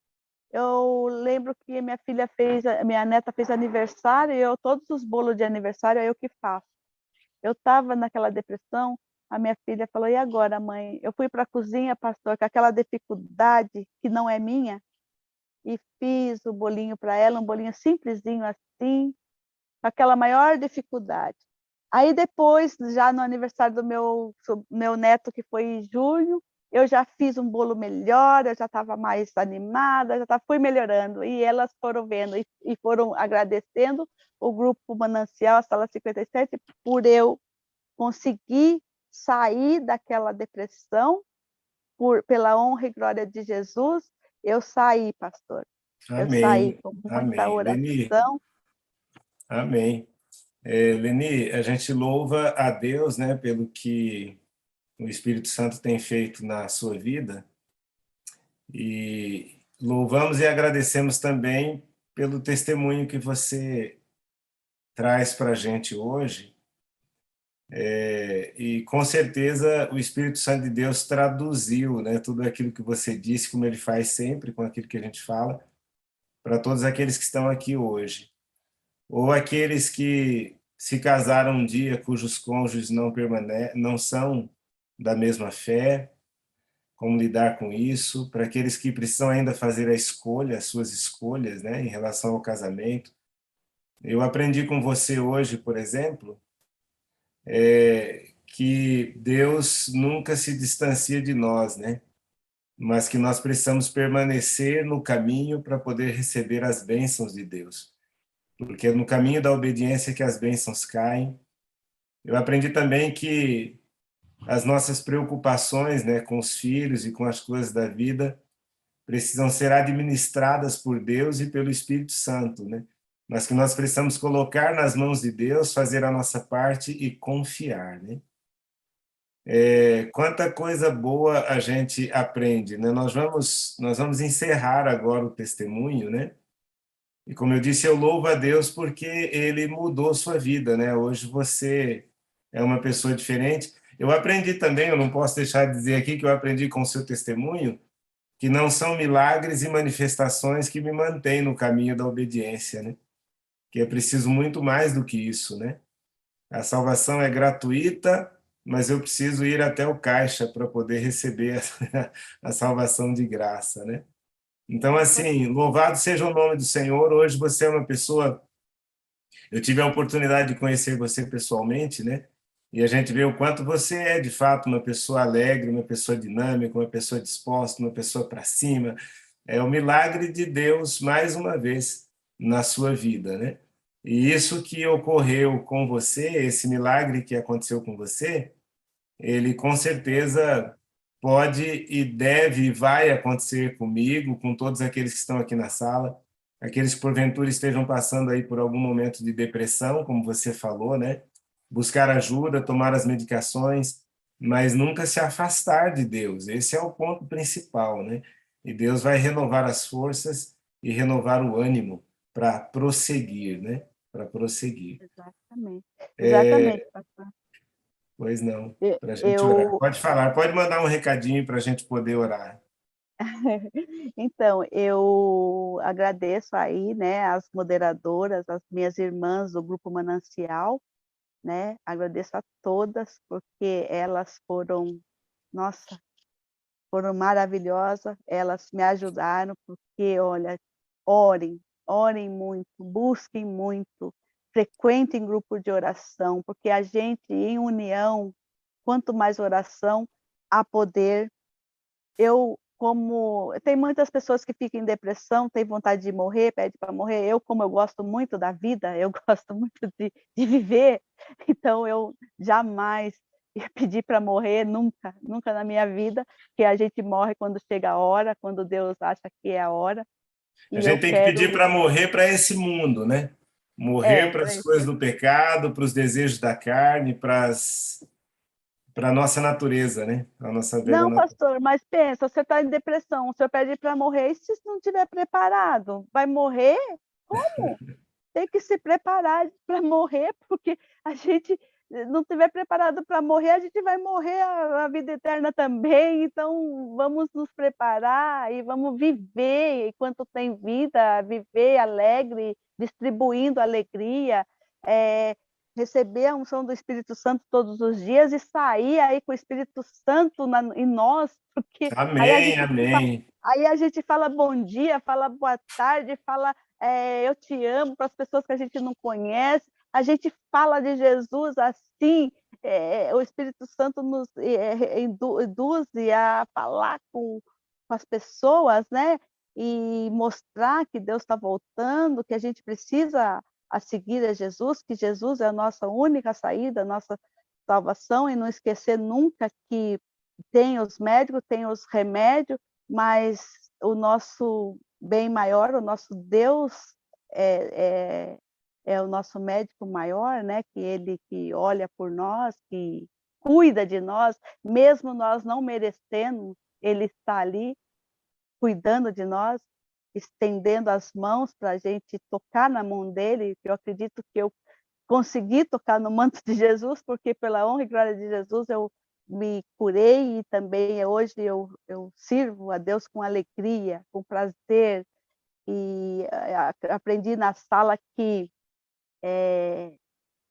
Eu lembro que minha neta fez aniversário e todos os bolos de aniversário é eu que faço. Eu estava naquela depressão, a minha filha falou, e agora, mãe? Eu fui para a cozinha, pastor, com aquela dificuldade que não é minha, e fiz o bolinho para ela, um bolinho simplesinho assim, com aquela maior dificuldade. Aí depois, já no aniversário do meu neto, que foi em junho, eu já fiz um bolo melhor, eu já estava mais animada, fui melhorando. E elas foram vendo e foram agradecendo o Grupo Manancial, a Sala 57, por eu conseguir sair daquela depressão, pela honra e glória de Jesus, eu saí, pastor. Eu saí Amém. com muita Amém. Leni, oração. amém. Leni, a gente louva a Deus, né, pelo que o Espírito Santo tem feito na sua vida, e louvamos e agradecemos também pelo testemunho que você traz para a gente hoje, e com certeza o Espírito Santo de Deus traduziu, né, tudo aquilo que você disse, como ele faz sempre com aquilo que a gente fala, para todos aqueles que estão aqui hoje. Ou aqueles que se casaram um dia cujos cônjuges não são da mesma fé, como lidar com isso, para aqueles que precisam ainda fazer a escolha, as suas escolhas, né, em relação ao casamento. Eu aprendi com você hoje, por exemplo, que Deus nunca se distancia de nós, né? Mas que nós precisamos permanecer no caminho para poder receber as bênçãos de Deus. Porque é no caminho da obediência que as bênçãos caem. Eu aprendi também que as nossas preocupações, né, com os filhos e com as coisas da vida precisam ser administradas por Deus e pelo Espírito Santo, né? Mas que nós precisamos colocar nas mãos de Deus, fazer a nossa parte e confiar, né? Quanta coisa boa a gente aprende, né? Nós vamos encerrar agora o testemunho, né? E como eu disse, eu louvo a Deus porque ele mudou sua vida, né? Hoje você é uma pessoa diferente. Eu aprendi também, eu não posso deixar de dizer aqui que eu aprendi com o seu testemunho, que não são milagres e manifestações que me mantêm no caminho da obediência, né? Que é preciso muito mais do que isso, né? A salvação é gratuita, mas eu preciso ir até o caixa para poder receber a salvação de graça, né? Então, assim, louvado seja o nome do Senhor. Hoje você é uma pessoa. Eu tive a oportunidade de conhecer você pessoalmente, né? E a gente vê o quanto você é, de fato, uma pessoa alegre, uma pessoa dinâmica, uma pessoa disposta, uma pessoa para cima. É o milagre de Deus, mais uma vez, na sua vida, né? E isso que ocorreu com você, esse milagre que aconteceu com você, ele com certeza pode e deve e vai acontecer comigo, com todos aqueles que estão aqui na sala, aqueles que porventura estejam passando aí por algum momento de depressão, como você falou, né? Buscar ajuda, tomar as medicações, mas nunca se afastar de Deus. Esse é o ponto principal, né? E Deus vai renovar as forças e renovar o ânimo para prosseguir, né? Para prosseguir. Exatamente. Exatamente, pastor. Pois não, E- para a gente orar. Eu, Pode falar, pode mandar um recadinho para a gente poder orar. então, eu agradeço aí, né, as moderadoras, as minhas irmãs do Grupo Manancial, né, agradeço a todas, porque elas foram, nossa, foram maravilhosas, elas me ajudaram, porque, olha, orem, orem muito, busquem muito, frequentem grupo de oração, porque a gente, em união, quanto mais oração, há poder. Tem muitas pessoas que ficam em depressão, têm vontade de morrer, pede para morrer. Como eu gosto muito da vida, eu gosto muito de viver, então eu jamais ia pedir para morrer, nunca, nunca na minha vida, porque a gente morre quando chega a hora, quando Deus acha que é a hora, A e eu gente tem que pedir quero para morrer para esse mundo, né? Morrer para para as coisas esse. do pecado, para os desejos da carne, para a nossa natureza, né? A nossa velha Não, natureza. pastor, mas pensa, você está em depressão, o senhor pede para morrer, e se não estiver preparado, vai morrer? Como? Tem que se preparar para morrer, porque a gente não estiver preparado para morrer, a gente vai morrer a vida eterna também, então vamos nos preparar e vamos viver enquanto tem vida, viver alegre, distribuindo alegria, receber a unção do Espírito Santo todos os dias e sair aí com o Espírito Santo em nós, porque Amém, amém. aí a gente fala bom dia, fala boa tarde, fala eu te amo para as pessoas que a gente não conhece, a gente fala de Jesus assim, o Espírito Santo nos induz a falar com as pessoas, né? E mostrar que Deus está voltando, que a gente precisa a seguir a Jesus, que Jesus é a nossa única saída, a nossa salvação, e não esquecer nunca que tem os médicos, tem os remédios, mas o nosso bem maior, o nosso Deus é, é, é o nosso médico maior, né? Que ele que olha por nós, que cuida de nós, mesmo nós não merecendo, ele está ali cuidando de nós, estendendo as mãos para a gente tocar na mão dele. Eu acredito que consegui tocar no manto de Jesus, porque pela honra e glória de Jesus eu me curei e também hoje eu sirvo a Deus com alegria, com prazer. E aprendi na sala que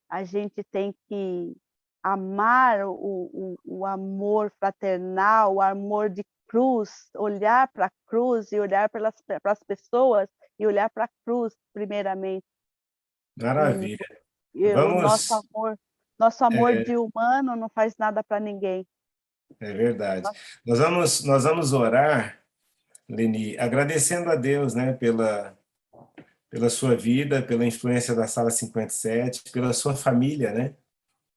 a gente tem que amar o amor fraternal, o amor de cruz, olhar para a cruz e olhar para as pessoas e olhar para a cruz primeiramente. Maravilha. E o Vamos. nosso amor de humano não faz nada para ninguém. É verdade. Nós vamos orar, Leni, agradecendo a Deus, né, pela sua vida, pela influência da Sala 57, pela sua família, né,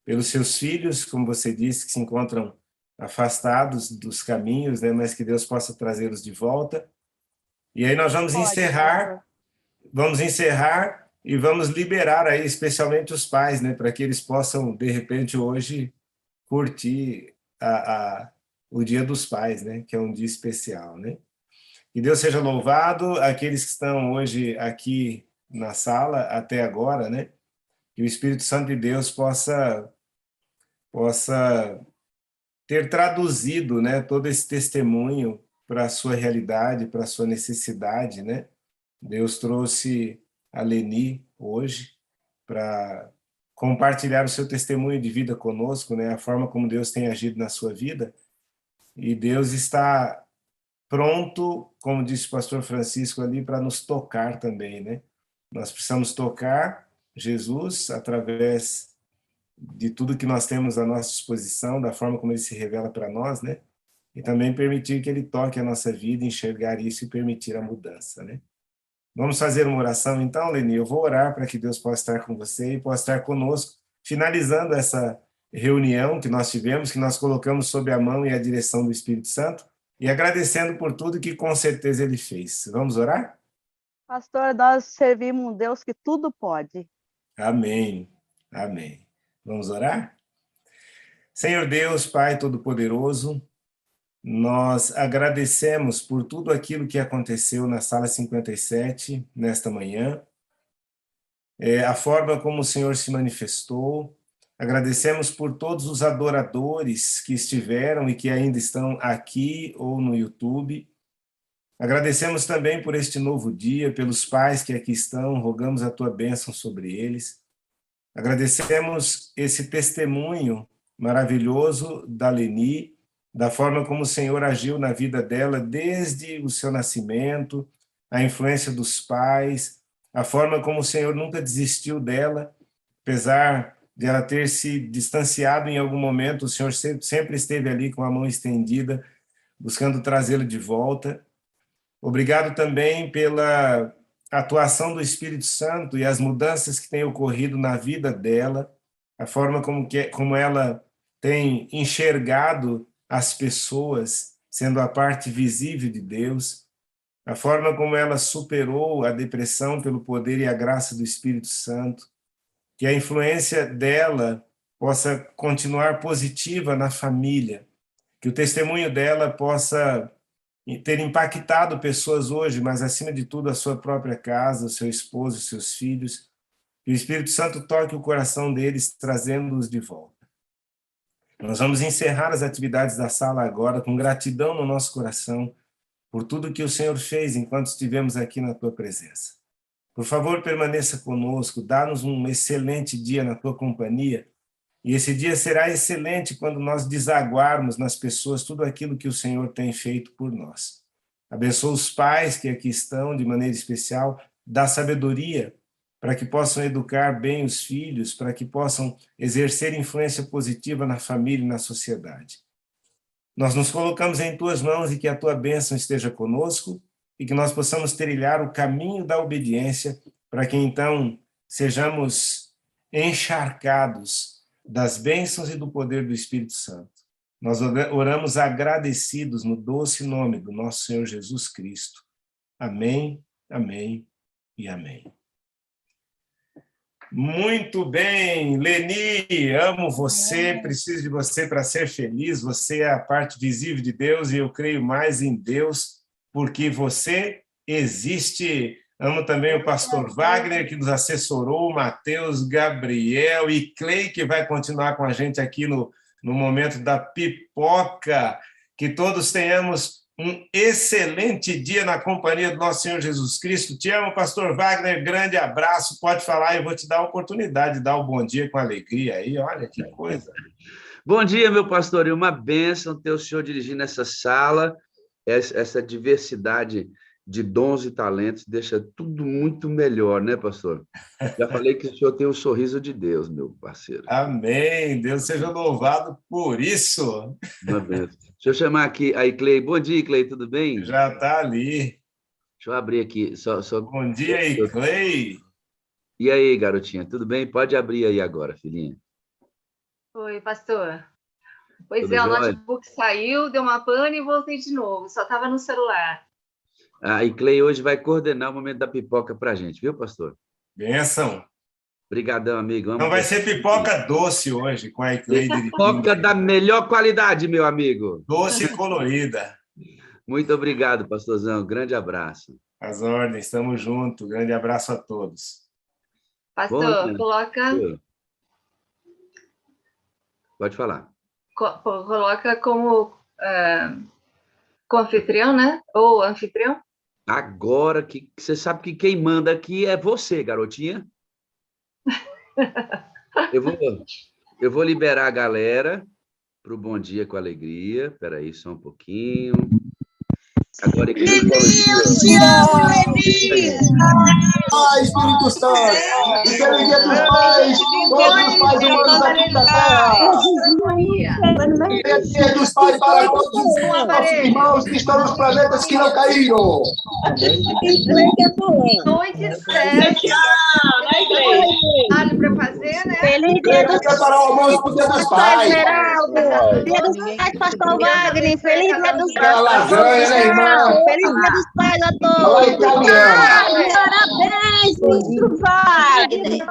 pelos seus filhos, como você disse, que se encontram afastados dos caminhos, né, mas que Deus possa trazê-los de volta. E aí nós vamos encerrar e vamos liberar aí, especialmente os pais, né, para que eles possam, de repente, hoje, curtir o Dia dos Pais, né, que é um dia especial, né? Que Deus seja louvado, aqueles que estão hoje aqui na sala até agora, né? Que o Espírito Santo de Deus possa ter traduzido, né, todo esse testemunho para a sua realidade, para a sua necessidade, né? Deus trouxe a Leni hoje para compartilhar o seu testemunho de vida conosco, né? A forma como Deus tem agido na sua vida. E Deus está pronto, como disse o pastor Francisco ali, para nos tocar também, né? Nós precisamos tocar Jesus através de tudo que nós temos à nossa disposição, da forma como ele se revela para nós, né? E também permitir que ele toque a nossa vida, enxergar isso e permitir a mudança, né? Vamos fazer uma oração então, Leni? Eu vou orar para que Deus possa estar com você e possa estar conosco, finalizando essa reunião que nós tivemos, que nós colocamos sob a mão e a direção do Espírito Santo, e agradecendo por tudo que com certeza ele fez. Vamos orar? Pastor, nós servimos um Deus que tudo pode. Amém. Amém. Vamos orar? Senhor Deus, Pai Todo-Poderoso, nós agradecemos por tudo aquilo que aconteceu na Sala 57 nesta manhã, a forma como o Senhor se manifestou. Agradecemos por todos os adoradores que estiveram e que ainda estão aqui ou no YouTube. Agradecemos também por este novo dia, pelos pais que aqui estão, rogamos a tua bênção sobre eles. Agradecemos esse testemunho maravilhoso da Leni, da forma como o Senhor agiu na vida dela desde o seu nascimento, a influência dos pais, a forma como o Senhor nunca desistiu dela, apesar de ela ter se distanciado em algum momento, o Senhor sempre esteve ali com a mão estendida, buscando trazê-lo de volta. Obrigado também pela atuação do Espírito Santo e as mudanças que têm ocorrido na vida dela, a forma como ela tem enxergado as pessoas sendo a parte visível de Deus, a forma como ela superou a depressão pelo poder e a graça do Espírito Santo, que a influência dela possa continuar positiva na família, que o testemunho dela possa ter impactado pessoas hoje, mas acima de tudo a sua própria casa, o seu esposo, os seus filhos, que o Espírito Santo toque o coração deles, trazendo-os de volta. Nós vamos encerrar as atividades da sala agora com gratidão no nosso coração por tudo que o Senhor fez enquanto estivemos aqui na tua presença. Por favor, permaneça conosco, dá-nos um excelente dia na tua companhia, e esse dia será excelente quando nós desaguarmos nas pessoas tudo aquilo que o Senhor tem feito por nós. Abençoa os pais que aqui estão, de maneira especial, dá sabedoria para que possam educar bem os filhos, para que possam exercer influência positiva na família e na sociedade. Nós nos colocamos em tuas mãos e que a tua bênção esteja conosco e que nós possamos trilhar o caminho da obediência para que então sejamos encharcados das bênçãos e do poder do Espírito Santo. Nós oramos agradecidos no doce nome do nosso Senhor Jesus Cristo. Amém, amém e amém. Muito bem, Leni, amo você, preciso de você para ser feliz, você é a parte visível de Deus e eu creio mais em Deus, porque você existe Amo também o pastor Wagner, que nos assessorou, o Matheus, Gabriel e Clay, que vai continuar com a gente aqui no momento da pipoca. Que todos tenhamos um excelente dia na companhia do nosso Senhor Jesus Cristo. Te amo, pastor Wagner, grande abraço. Pode falar, eu vou te dar a oportunidade de dar o bom dia com alegria aí. Olha que coisa. Bom dia, meu pastor, e uma bênção ter o senhor dirigindo essa sala, essa diversidade de dons e talentos deixa tudo muito melhor, né, pastor? Já falei que o senhor tem o sorriso de Deus, meu parceiro. Amém. Deus seja louvado por isso. Uma bênção. Deixa eu chamar aqui aí, Clay. Bom dia, Clay, tudo bem? Já está ali. Deixa eu abrir aqui. Bom dia aí, Clay. E aí, garotinha, tudo bem? Pode abrir aí agora, filhinha. Oi, pastor. Pois Tudo é, o jóia? notebook saiu, deu uma pane e voltei de novo. Só estava no celular. E Clay hoje vai coordenar o momento da pipoca para a gente, viu, pastor? Benção. Obrigadão, amigo. Não vai ser pipoca doce hoje, com a Clay dirigindo. Pipoca da melhor qualidade, meu amigo. Doce e colorida. Muito obrigado, pastorzão. Grande abraço. As ordens, estamos juntos. Grande abraço a todos. Pastor, Bom, coloca Pode falar. como co-anfitrião, né? Ou anfitrião. Agora que você sabe que quem manda aqui é você, garotinha. Eu vou liberar a galera para o Bom Dia com Alegria. Espera aí, só um pouquinho. Agora que Pai, Espírito Santo, e feliz dia dos pais, todos os pais humanos aqui da terra. Feliz dia dos pais para todos os nossos irmãos que estão nos planetas que não caíram. Noite 7. Vale para fazer, né? Feliz dia para o almoço pro dia dos pais. Dia dos pais, pastor Wagner. Feliz dia dos pais. Aquela lasanha, né, irmão? Feliz dia dos pais a Fala todos. italiano. Parabéns, ministro Wagner.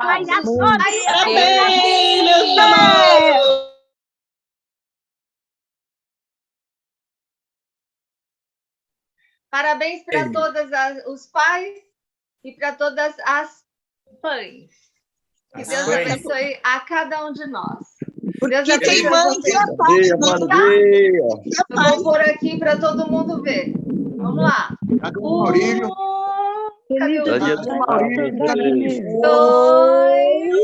Parabéns, meus amados. Parabéns para todos os pais e para todas as mães. Que Deus abençoe a cada um de nós. Deus Que tem abençoe mãe vocês. que é pai. Eu vou pôr aqui para todo mundo ver. Vamos lá. Cadê o Maurílio? Cadê o Maurílio, dois?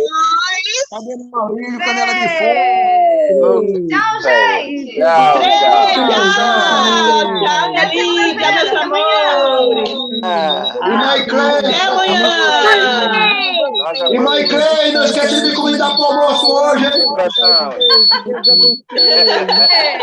cadê o Maurílio, canela de Três. fogo? Tchau, gente. Tchau, Tchau, minha linda, meus amores. Irmã Clay. Até amanhã. Irmã Clay, não esquece de me convidar para o almoço hoje, hein? É.